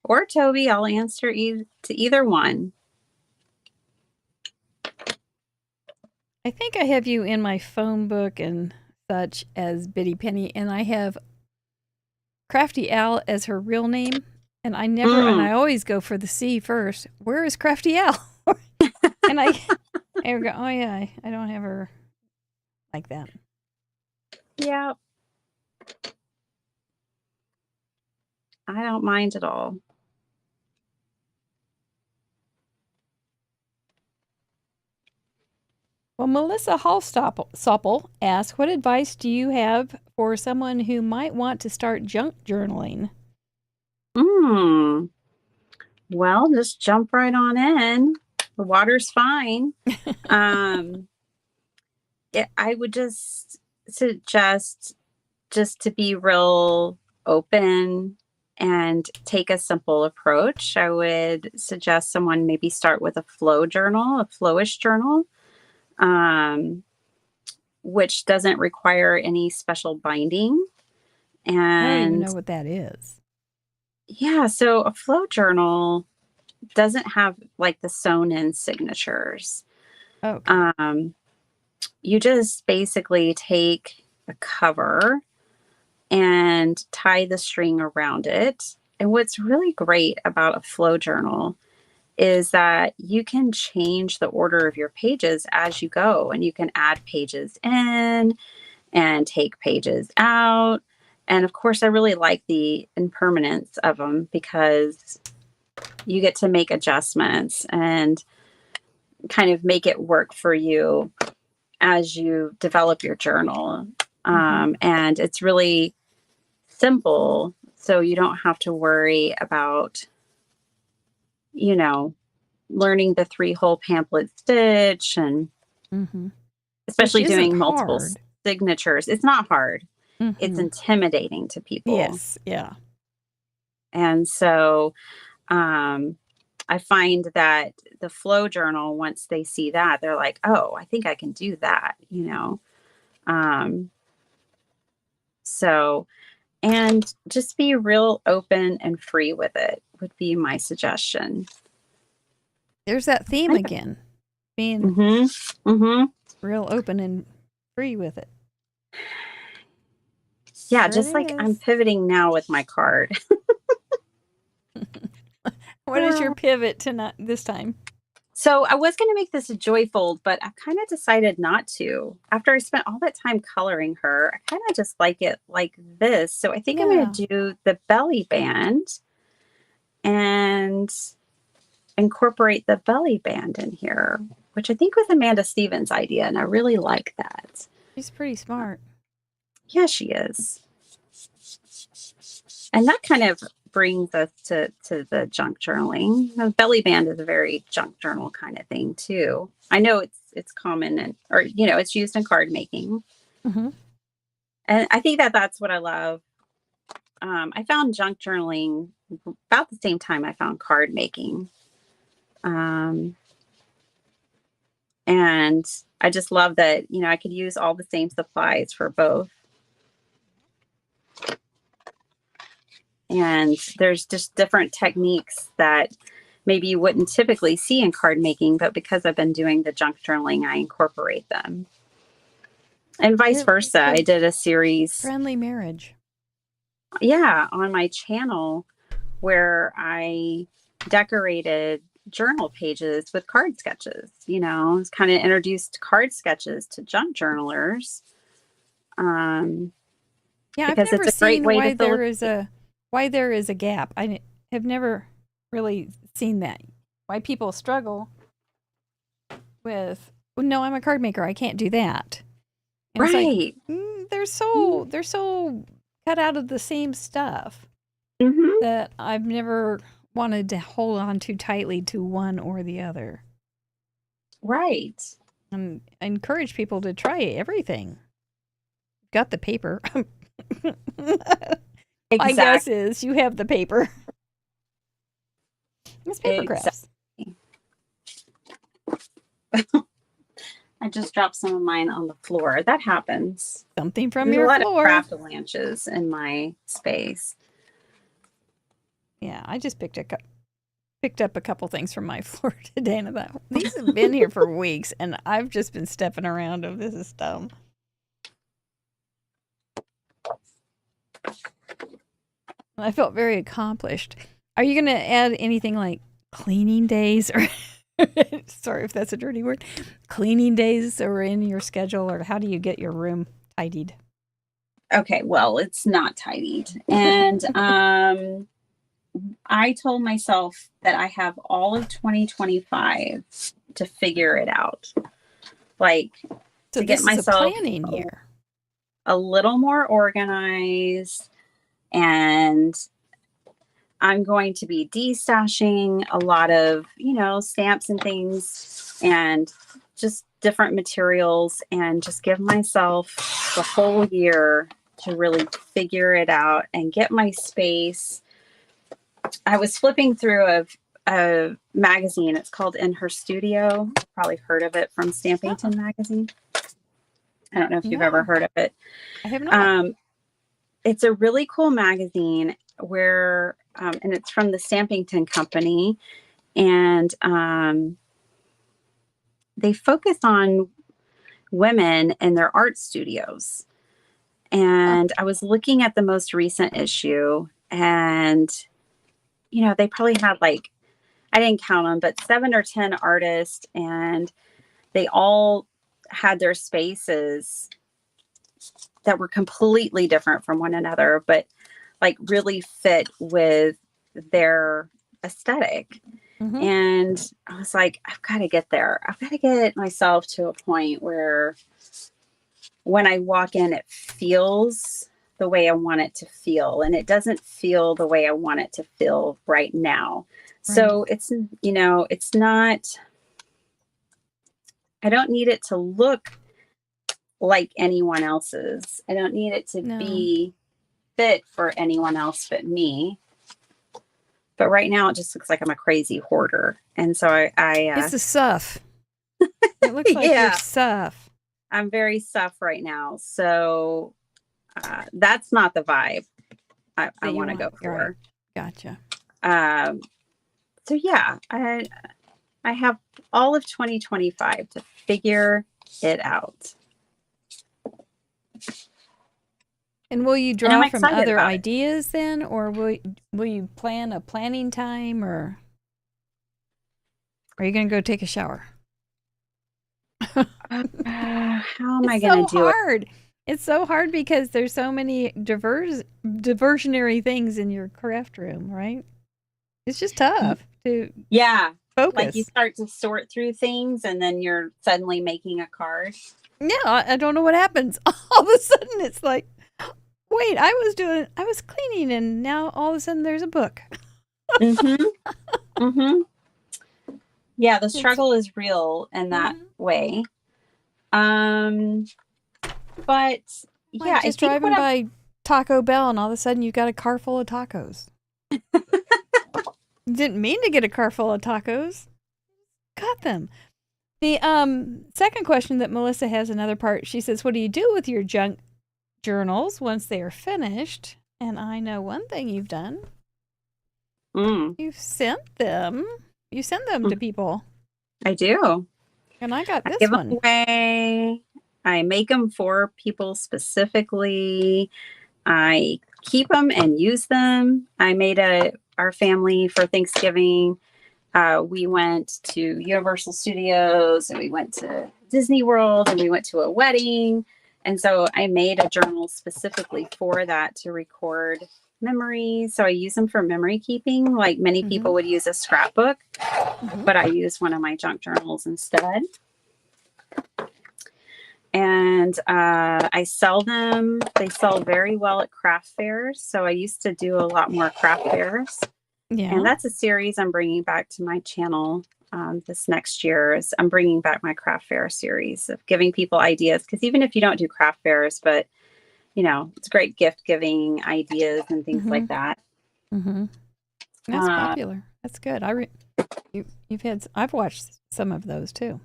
Or Toby. I'll answer to either one. I think I have you in my phone book and such as Biddy Penny, and I have Crafty Al as her real name, and I never, and I always go for the C first. Where is Crafty Al? And I go, oh yeah, I don't have her like that. Yeah. I don't mind at all. Well, Melissa Hallstoppel asks, what advice do you have for someone who might want to start junk journaling? Well, just jump right on in. The water's fine. I would just suggest just to be real open and take a simple approach. I would suggest someone maybe start with a flow journal, a flowish journal. Which doesn't require any special binding. And I don't even know what that is. Yeah, so a flow journal doesn't have like the sewn in signatures. Okay. You just basically take a cover and tie the string around it. And what's really great about a flow journal is that you can change the order of your pages as you go, and you can add pages in and take pages out. And of course, I really like the impermanence of them because you get to make adjustments and kind of make it work for you as you develop your journal. And it's really simple, so you don't have to worry about, you know, learning the 3-hole pamphlet stitch and especially doing multiple signatures. It's not hard. it's intimidating to people. Yes. Yeah. And so I find that the flow journal, once they see that, they're like, oh, I think I can do that, you know? So, and just be real open and free with it would be my suggestion. There's that theme again, being real open and free with it. Yeah, There just it like is. I'm pivoting now with my card. What is your pivot tonight this time? So I was going to make this a joyfold, but I kind of decided not to. After I spent all that time coloring her, I kind of just like it like this. So I think I'm going to do the belly band and incorporate the belly band in here, which I think was Amanda Stevens' idea, and I really like that. She's pretty smart. Yeah, she is. And that kind of brings us to the junk journaling. The belly band is a very junk journal kind of thing too. I know it's common and, or, you know, it's used in card making. Mm-hmm. And I think that's what I love. I found junk journaling about the same time I found card making. And I just love that, you know, I could use all the same supplies for both. And there's just different techniques that maybe you wouldn't typically see in card making, but because I've been doing the junk journaling, I incorporate them. And vice versa. I did a series. Friendly marriage. Yeah, on my channel where I decorated journal pages with card sketches. You know, it's kind of introduced card sketches to junk journalers. Yeah, I've never seen why there is a gap. I have never really seen that. Why people struggle with, well, no, I'm a card maker, I can't do that. And right. It's like, they're so cut out of the same stuff that I've never wanted to hold on too tightly to one or the other. Right. And I encourage people to try everything. Got the paper. Exactly. My guess is you have the paper. It's paper crafts. I just dropped some of mine on the floor. That happens. Something from There's your a lot floor. of craft lanches in my space. Yeah, I just picked up a couple things from my floor today, and I thought, these have been here for weeks, and I've just been stepping around them. This is dumb. I felt very accomplished. Are you going to add anything like cleaning days or sorry if that's a dirty word, cleaning days or in your schedule, or how do you get your room tidied? Okay, well, it's not tidied. And I told myself that I have all of 2025 to figure it out. Like so to get myself a planning year. A little more organized, and I'm going to be destashing a lot of, you know, stamps and things and just different materials, and just give myself the whole year to really figure it out and get my space. I was flipping through a magazine. It's called In Her Studio. You've probably heard of it from Stampington Magazine. I don't know if you've ever heard of it. I have not. It's a really cool magazine where, and it's from the Stampington Company, and they focus on women in their art studios. And I was looking at the most recent issue, and, you know, they probably had like, I didn't count them, but 7 or 10 artists, and they all had their spaces that were completely different from one another, but like really fit with their aesthetic. And I was like, I've got to get there. I've got to get myself to a point where when I walk in, it feels the way I want it to feel, and it doesn't feel the way I want it to feel right now. Right. So it's, you know, it's not, I don't need it to look like anyone else's. I don't need it to No. be fit for anyone else but me. But right now it just looks like I'm a crazy hoarder. And so It's the stuff. It looks like Yeah. your stuff. I'm very stuff right now. So that's not the vibe I you want to go want. for. Right. Gotcha. So yeah, I have all of 2025 to figure it out. And will you I'm draw from excited other about it. ideas then, or will you plan a planning time, or are you going to go take a shower? How am I It's going so to do it? hard. It's so hard because there's so many diversionary things in your craft room, right? It's just tough to Yeah. focus. Like you start to sort through things and then you're suddenly making a card. Yeah, I don't know what happens. All of a sudden, it's like, wait, I was cleaning, and now all of a sudden there's a book. Mm-hmm. Mm-hmm. Yeah, the struggle is real in that way. But yeah, Like just driving by Taco Bell, and all of a sudden you've got a car full of tacos. You didn't mean to get a car full of tacos. Got them. The second question that Melissa has another part. She says, "What do you do with your junk journals once they are finished?" And I know one thing you've done. You've sent them. You send them to people. I do. And I got this I give one. them away. I make them for people specifically. I keep them and use them. I made our family for Thanksgiving. We went to Universal Studios and we went to Disney World and we went to a wedding. And so I made a journal specifically for that to record memories. So I use them for memory keeping, like many people would use a scrapbook, but I use one of my junk journals instead. And I sell them. They sell very well at craft fairs. So I used to do a lot more craft fairs. Yeah. And that's a series I'm bringing back to my channel this next year. Is I'm bringing back my craft fair series of giving people ideas. Because even if you don't do craft fairs, but you know, it's great gift giving ideas and things like that. That's popular. That's good. I've watched some of those too.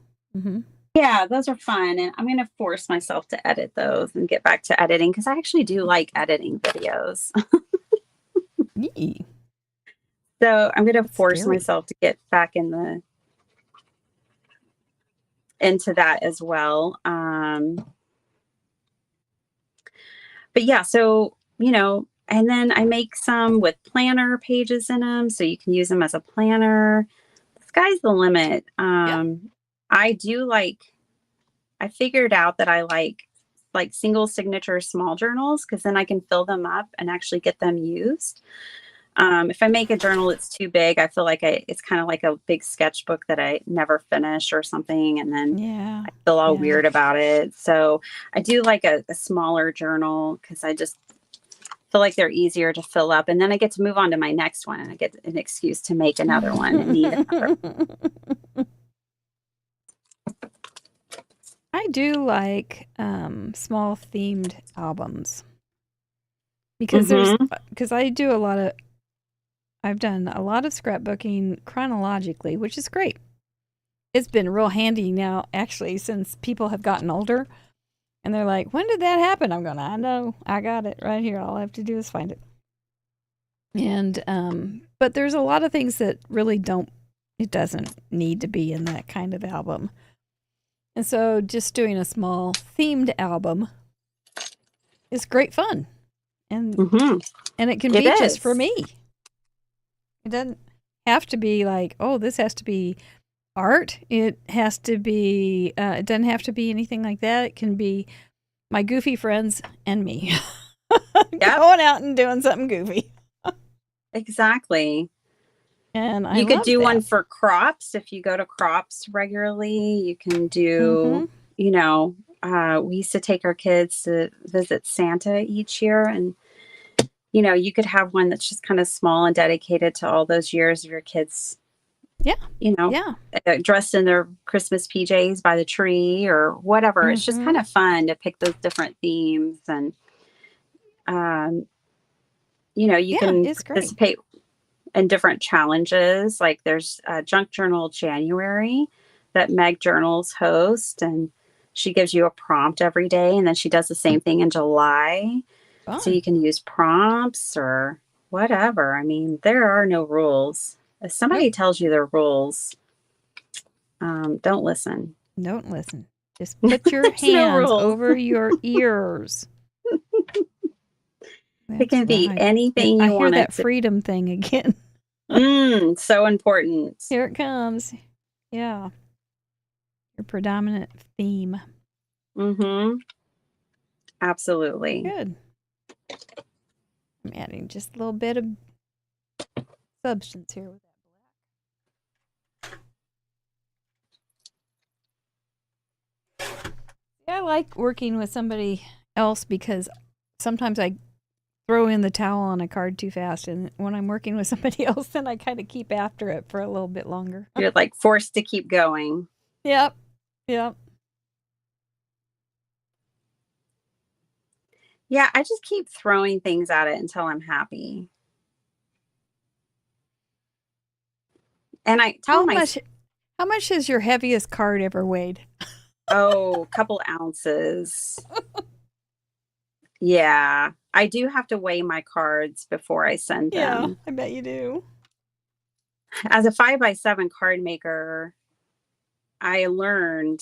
Yeah, those are fun. And I'm going to force myself to edit those and get back to editing because I actually do like editing videos. Yee. So I'm going to That's force scary. myself to get back into that as well. But yeah, so, you know, and then I make some with planner pages in them. So you can use them as a planner. The sky's the limit. I figured out that I like single signature small journals because then I can fill them up and actually get them used. If I make a journal that's too big, I feel like it's kind of like a big sketchbook that I never finish or something. And then I feel all weird about it. So I do like a smaller journal because I just feel like they're easier to fill up. And then I get to move on to my next one and I get an excuse to make another one and need another. I do like small themed albums because I've done a lot of scrapbooking chronologically, which is great. It's been real handy now, actually, since people have gotten older and they're like, when did that happen? I'm going, I know, I got it right here. All I have to do is find it. And, but there's a lot of things that really it doesn't need to be in that kind of album. And so just doing a small themed album is great fun. And it can be just for me. It doesn't have to be like, oh, this has to be art. It has to be, it doesn't have to be anything like that. It can be my goofy friends and me going out and doing something goofy. Exactly. And you could do one for crops. If you go to crops regularly, you can do, you know, we used to take our kids to visit Santa each year. And, you know, you could have one that's just kind of small and dedicated to all those years of your kids Yeah. Yeah. Dressed in their Christmas PJs by the tree or whatever. It's just kind of fun to pick those different themes. And, you can participate in different challenges. Like there's Junk Journal January that Meg Journals host, and she gives you a prompt every day. And then she does the same thing in July. Fun. So you can use prompts or whatever. I mean, there are no rules. If somebody tells you there are rules, don't listen. Don't listen. Just put your hands over your ears. It can be anything you want. I hear that freedom thing again. So important. Here it comes. Yeah. Your predominant theme. Absolutely. Good. I'm adding just a little bit of substance here with that black. I like working with somebody else because sometimes I throw in the towel on a card too fast, and when I'm working with somebody else, then I kind of keep after it for a little bit longer. You're like forced to keep going. Yep. Yeah, I just keep throwing things at it until I'm happy. And I tell how much has your heaviest card ever weighed? A couple ounces. Yeah, I do have to weigh my cards before I send them. Yeah, I bet you do. As a 5x7 card maker, I learned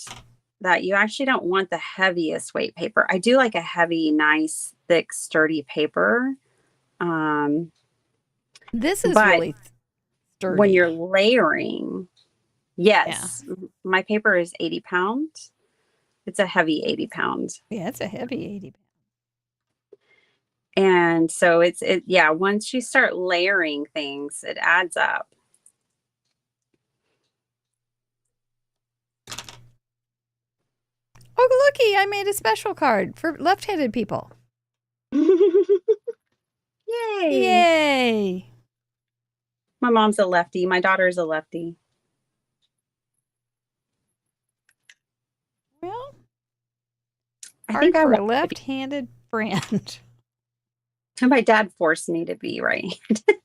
that you actually don't want the heaviest weight paper. I do like a heavy, nice, thick, sturdy paper. This is really sturdy. When you're layering, yes, my paper is 80 pounds. It's a heavy 80 pounds. Yeah, it's a heavy 80 pounds. And so once you start layering things, it adds up. Oh, looky, I made a special card for left-handed people. Yay! My mom's a lefty. My daughter's a lefty. Well, I think for a left-handed friend. My dad forced me to be right-handed.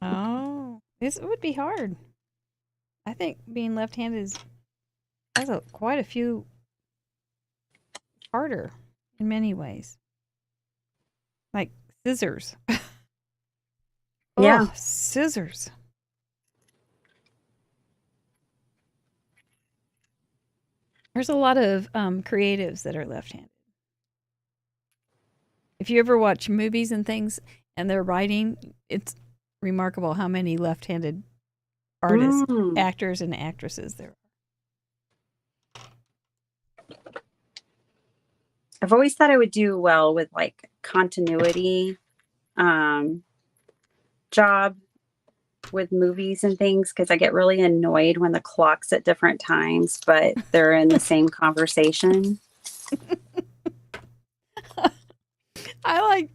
Oh, this would be hard. I think being left-handed has quite a few harder in many ways. Like scissors. Yeah. Oh, scissors. There's a lot of creatives that are left-handed. If you ever watch movies and things and they're writing, it's remarkable how many left-handed artists, actors, and actresses there are. I've always thought I would do well with like continuity job with movies and things because I get really annoyed when the clock's at different times, but they're in the same conversation. I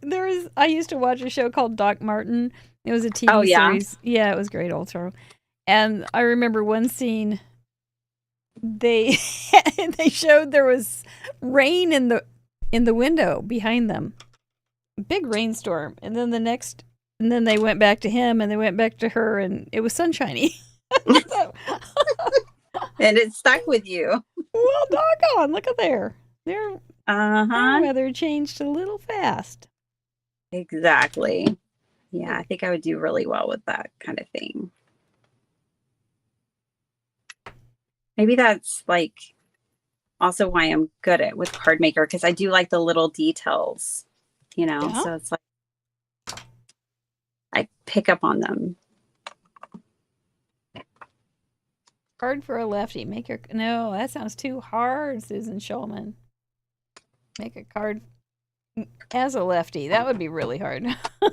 used to watch a show called Doc Martin. It was a TV series. Yeah, it was great also. And I remember one scene they showed there was rain in the window behind them. Big rainstorm. And then they went back to him and they went back to her and it was sunshiny. And it stuck with you. Well, doggone, look at there. Their weather changed a little fast. Exactly. Yeah, I think I would do really well with that kind of thing. Maybe that's like also why I'm good at with card maker because I do like the little details, so it's like I pick up on them. Card for a lefty. No, that sounds too hard, Susan Schulman. Make a card as a lefty. That would be really hard.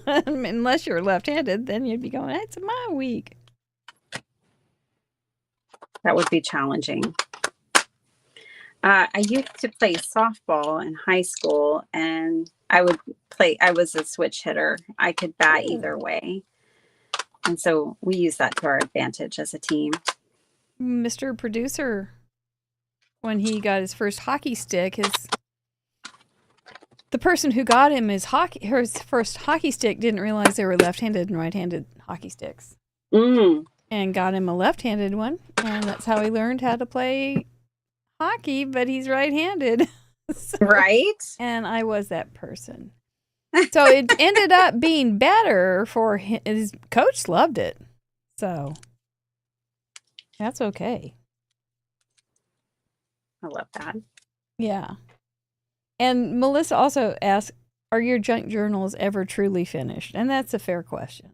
Unless you're left-handed, then you'd be going, it's my week. That would be challenging. I used to play softball in high school, and I was a switch hitter. I could bat either way. And so we use that to our advantage as a team. Mr. Producer, when he got his first hockey stick, the person who got him his first hockey stick didn't realize they were left-handed and right-handed hockey sticks. And got him a left-handed one, and that's how he learned how to play hockey, but he's right-handed. Right? And I was that person. So it ended up being better for him. His coach loved it. So that's okay. I love that. Yeah. And Melissa also asked, are your junk journals ever truly finished? And that's a fair question.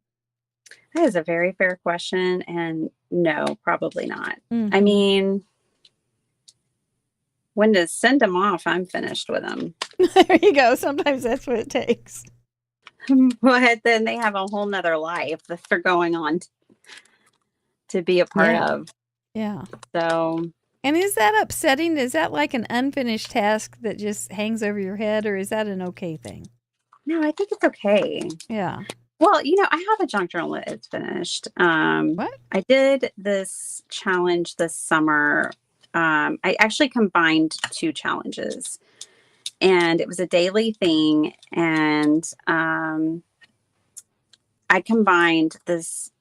That is a very fair question. And no, probably not. Mm-hmm. I mean, when to send them off, I'm finished with them. There you go. Sometimes that's what it takes. But then they have a whole nother life that they're going on to be a part of. Yeah. So. And is that upsetting? Is that like an unfinished task that just hangs over your head, or is that an okay thing? No, I think it's okay. Yeah. Well, I have a junk journal that is finished. What? I did this challenge this summer. I actually combined 2 challenges, and it was a daily thing. And I combined this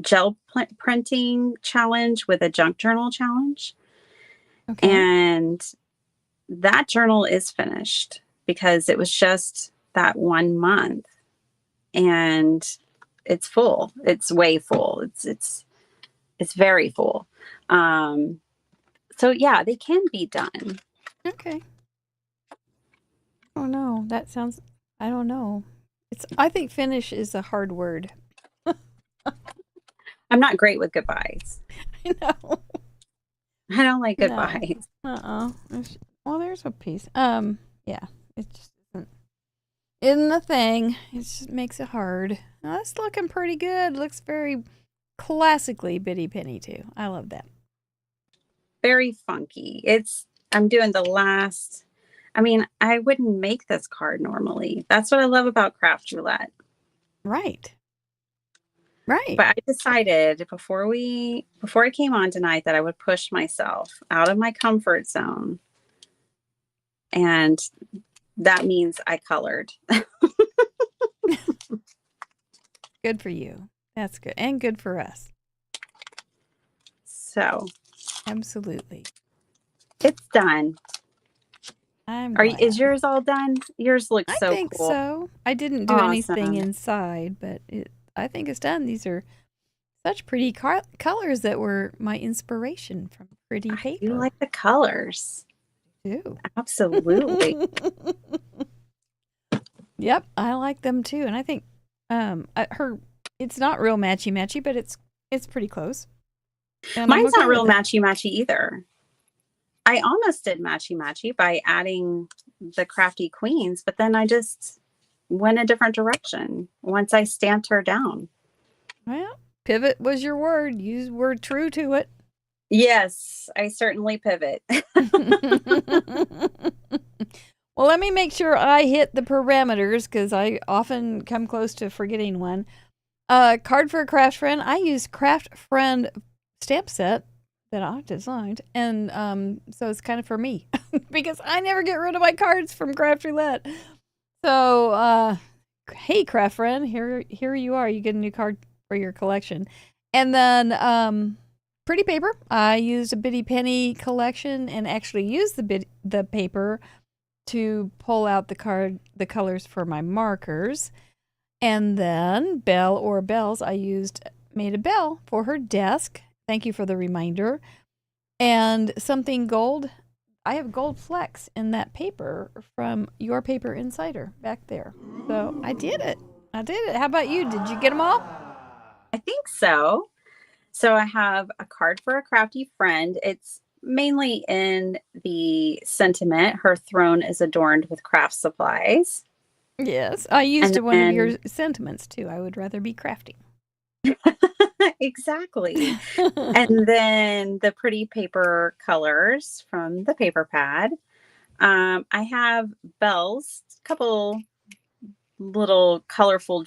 gel printing challenge with a junk journal challenge. Okay. And that journal is finished because it was just that 1 month, and it's full. It's way full. It's very full. So yeah, they can be done. Okay. Oh no, that sounds, I don't know. I think finish is a hard word. I'm not great with goodbyes. I know. I don't like goodbyes. No. Well, there's a piece. Yeah, it just isn't a thing. It just makes it hard. Now, that's looking pretty good. Looks very classically Bitty Penny too. I love that. Very funky. I'm doing the last. I mean, I wouldn't make this card normally. That's what I love about Craft Roulette. Right. But I decided before I came on tonight that I would push myself out of my comfort zone. And that means I colored. Good for you. That's good. And good for us. So. Absolutely. It's done. Is yours all done? Yours looks so cool. I think so. I didn't do anything inside, but I think it's done. These are such pretty colors that were my inspiration from pretty paper. You like the colors. I do. Absolutely. Yep, I like them too. And I think it's not real matchy-matchy, but it's pretty close. And mine's not real matchy-matchy either. I almost did matchy-matchy by adding the Crafty Queens, but then I just went a different direction once I stamped her down. Well, pivot was your word. You were true to it. Yes, I certainly pivot. Well, let me make sure I hit the parameters because I often come close to forgetting one. Card for a craft friend. I use Craft Friend stamp set that I designed, and so it's kind of for me because I never get rid of my cards from Craft Roulette. So, hey, Craft Friend, here you are. You get a new card for your collection. And then pretty paper. I used a Bitty Penny collection and actually used the paper to pull out the colors for my markers. And then Belle or Bells, made a bell for her desk. Thank you for the reminder. And something gold. I have gold flecks in that paper from Your Paper Insider back there. So I did it. How about you? Did you get them all? I think so. So I have a card for a crafty friend. It's mainly in the sentiment, her throne is adorned with craft supplies. Yes, I used one of your sentiments too. I would rather be crafty. Exactly. And then the pretty paper colors from the paper pad. I have bells, a couple little colorful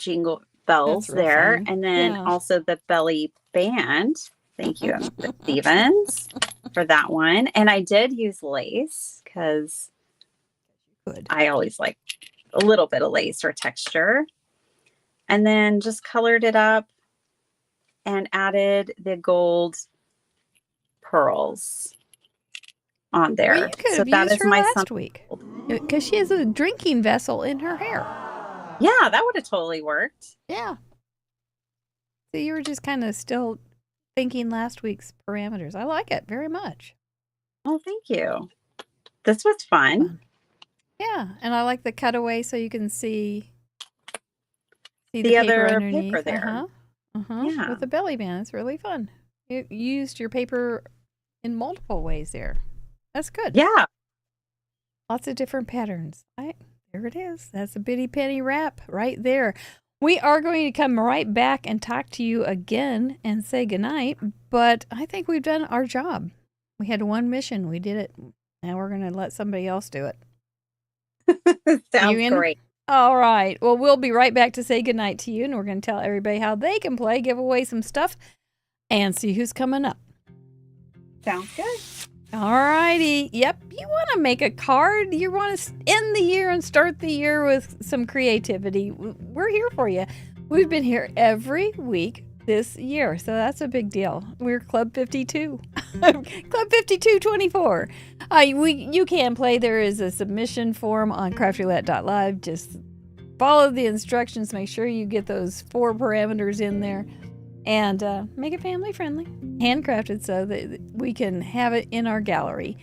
bells That's real there. fun. And then Yeah. also the belly band. Thank you, Stevens, for that one. And I did use lace because Good. I always like a little bit of lace or texture. And then just colored it up and added the gold pearls on there. Well, you could So have that used is her my last week because she has a drinking vessel in her hair. Yeah, that would have totally worked. Yeah. So you were just kind of still thinking last week's parameters. I like it very much. Oh, thank you. This was fun. Yeah, and I like the cutaway so you can see The paper other underneath. paper there. Yeah. With the belly band. It's really fun. You used your paper in multiple ways there. That's good. Yeah. Lots of different patterns. There it is. That's a bitty penny wrap right there. We are going to come right back and talk to you again and say goodnight, but I think we've done our job. We had one mission. We did it. Now we're going to let somebody else do it. Sounds You in? great. All right. Well, we'll be right back to say goodnight to you, and we're going to tell everybody how they can play, give away some stuff, and see who's coming up. Sounds good. All righty. Yep. You want to make a card. You want to end the year and start the year with some creativity. We're here for you. We've been here every week this year, so that's a big deal. We're Club 52. Club 5224. You can play. There is a submission form on craftroulette.live. Just follow the instructions. Make sure you get those 4 parameters in there. And make it family friendly, handcrafted so that we can have it in our gallery.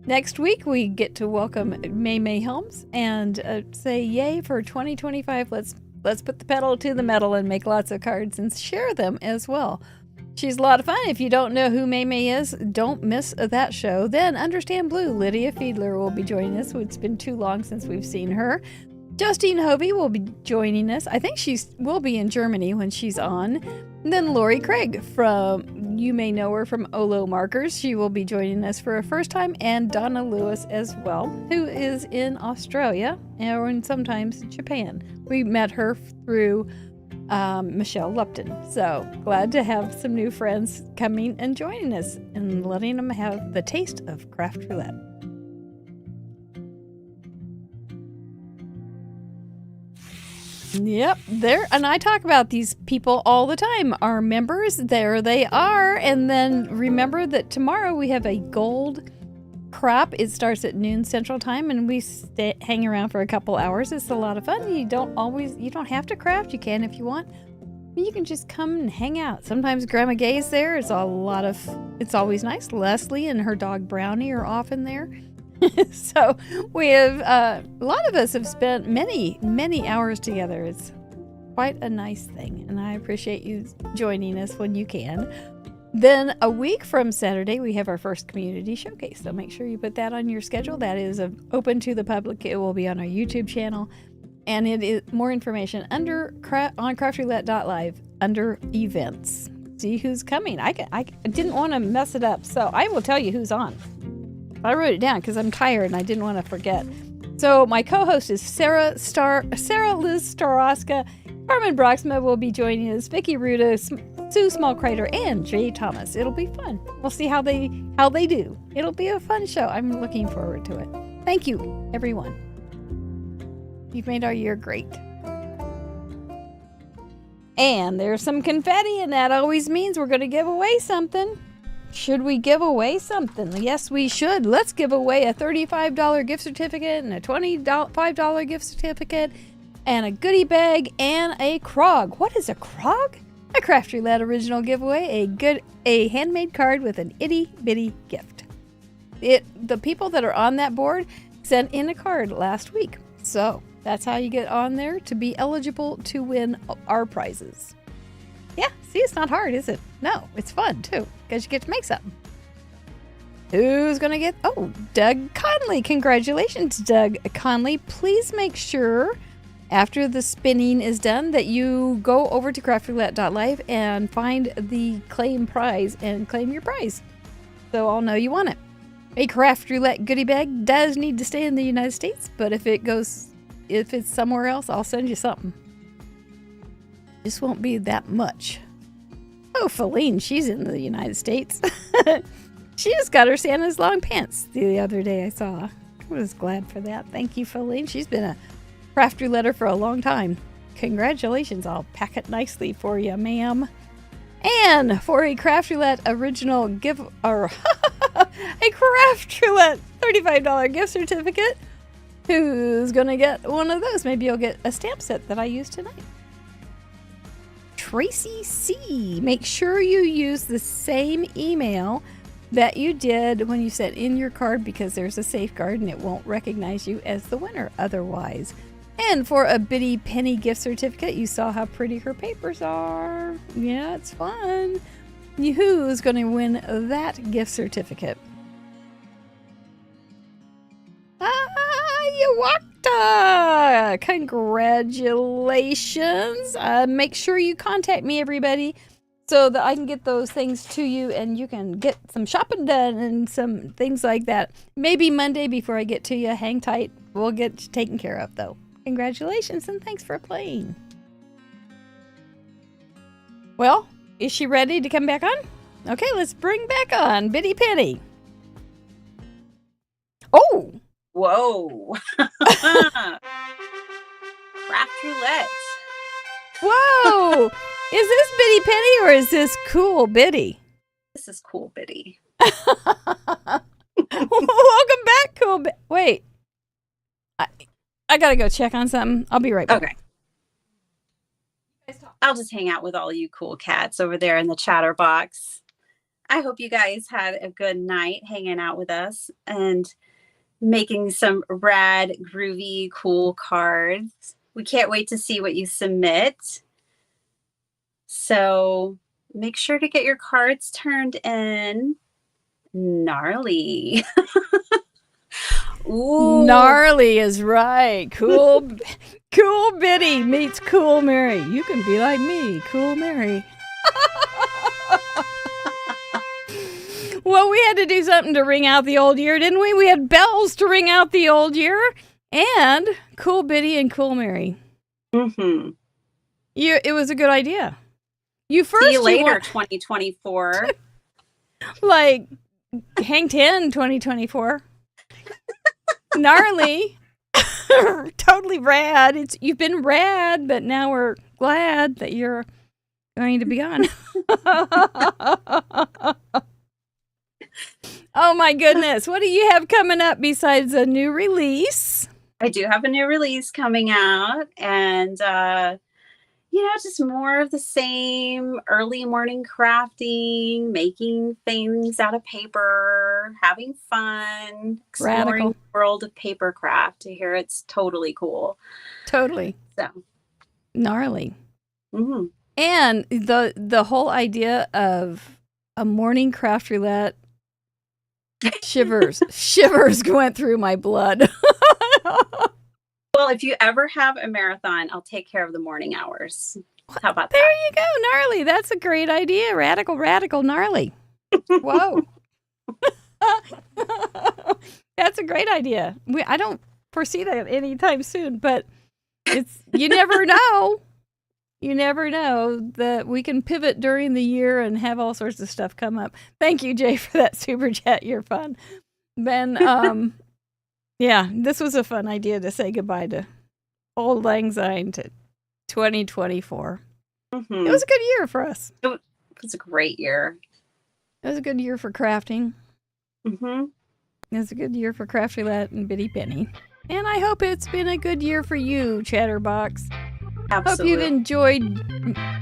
Next week, we get to welcome May Helms and say yay for 2025. Let's put the pedal to the metal and make lots of cards and share them as well. She's a lot of fun. If you don't know who May is, don't miss that show. Then Understand Blue, Lydia Fiedler will be joining us. It's been too long since we've seen her. Justine Hovey will be joining us. I think will be in Germany when she's on. And then Lori Craig you may know her from Olo Markers. She will be joining us for a first time. And Donna Lewis as well, who is in Australia and sometimes Japan. We met her through Michelle Lupton. So glad to have some new friends coming and joining us and letting them have the taste of Craft Roulette. Yep, and I talk about these people all the time. Our members, there they are. And then remember that tomorrow we have a gold crop. It starts at noon Central Time, and we hang around for a couple hours. It's a lot of fun. You don't have to craft. You can if you want. You can just come and hang out. Sometimes Grandma Gay's there. It's always nice. Leslie and her dog Brownie are often there. So we have a lot of us have spent many hours together. It's quite a nice thing, and I appreciate you joining us when you can. Then a week from Saturday, we have our first community showcase. So make sure you put that on your schedule. That is open to the public. It will be on our YouTube channel, and it is more information on craftroulette.live under events. See who's coming. I didn't want to mess it up, so I will tell you who's on. I wrote it down because I'm tired and I didn't want to forget. So my co-host is Sarah Liz Staroska. Carmen Broxma will be joining us. Vicky Ruda, Sue Smallcrater, and Jay Thomas. It'll be fun. We'll see how they do. It'll be a fun show. I'm looking forward to it. Thank you, everyone. You've made our year great. And there's some confetti, and that always means we're going to give away something. Should we give away something? Yes, we should. Let's give away a $35 gift certificate and a $25 gift certificate and a goodie bag and a Krog. What is a Krog? A Craft Roulette original giveaway, a handmade card with an itty bitty gift. The people that are on that board sent in a card last week. So that's how you get on there to be eligible to win our prizes. Yeah, see, it's not hard, is it? No, it's fun, too, because you get to make something. Who's going to get... Oh, Doug Conley. Congratulations, Doug Conley. Please make sure, after the spinning is done, that you go over to craftroulette.live and find the claim prize and claim your prize. So I'll know you want it. A Craft Roulette goodie bag does need to stay in the United States, but if it's somewhere else, I'll send you something. Just won't be that much. Oh, Feline, she's in the United States. She just got her Santa's long pants the other day I saw. I was glad for that. Thank you, Feline. She's been a craft roulette for a long time. Congratulations. I'll pack it nicely for you, ma'am. And for a craft roulette original gift, or a craft roulette $35 gift certificate, who's going to get one of those? Maybe you'll get a stamp set that I used tonight. Tracy C. Make sure you use the same email that you did when you sent in your card, because there's a safeguard and it won't recognize you as the winner otherwise. And for a Bitty Penny gift certificate, you saw how pretty her papers are. Yeah, it's fun. Who's going to win that gift certificate? Yuwakta! Congratulations. Make sure you contact me, everybody, so that I can get those things to you and you can get some shopping done and some things like that. Maybe Monday before I get to you. Hang tight. We'll get you taken care of, though. Congratulations and thanks for playing. Well, is she ready to come back on? Okay, let's bring back on Bitty Penny. Oh! Whoa. Craft roulette. Whoa! Is this Bitty Penny or is this Cool Bitty? This is Cool Bitty. Welcome back, Cool Bitty. Wait. I gotta go check on something. I'll be right back. Okay. I'll just hang out with all you cool cats over there in the chatter box. I hope you guys had a good night hanging out with us and making some rad, groovy, cool cards. We can't wait to see what you submit. So make sure to get your cards turned in. Gnarly. Ooh. Gnarly is right. Cool Bitty meets Cool Mary. You can be like me, Cool Mary. Well, we had to do something to ring out the old year, didn't we? We had bells to ring out the old year, and Cool Bitty and Cool Mary. Mm-hmm. It was a good idea. You first. See you later, 2024. Like, hang 10, 2024. Gnarly. Totally rad. You've been rad, but now we're glad that you're going to be gone. Oh my goodness. What do you have coming up besides a new release? I do have a new release coming out, and just more of the same early morning crafting, making things out of paper, having fun, exploring Radical. the world of paper craft. I hear it's totally cool. Totally. So gnarly. mm-hmm. And the whole idea of a morning craft roulette, shivers went through my blood. Well, if you ever have a marathon, I'll take care of the morning hours. How about There that? you go, gnarly. That's a great idea. Radical, gnarly. Whoa. That's a great idea. I don't foresee that anytime soon, but you never know. You never know that we can pivot during the year and have all sorts of stuff come up. Thank you, Jay, for that super chat. You're fun. Ben, yeah, this was a fun idea to say goodbye to Old Lang Syne to 2024. Mm-hmm. It was a good year for us. It was a great year. It was a good year for crafting. Mm-hmm. It was a good year for Craft Roulette and Bitty Penny. And I hope it's been a good year for you, Chatterbox. Absolutely. Hope you've enjoyed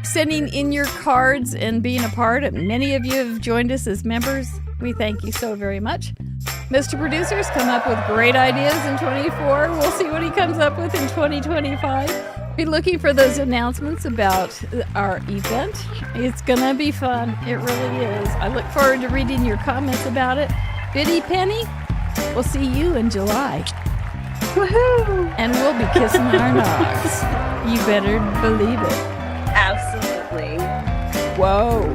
sending in your cards and being a part. Many of you have joined us as members. We thank you so very much. Mr. Producer's come up with great ideas in 24. We'll see what he comes up with in 2025. Be looking for those announcements about our event. It's going to be fun. It really is. I look forward to reading your comments about it. Bitty Penny, we'll see you in July. Woohoo! And we'll be kissing our nods. You better believe it. Absolutely. Whoa.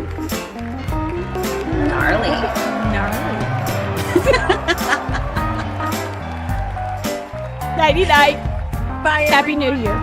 Gnarly. Nighty night. Bye. Happy New Year.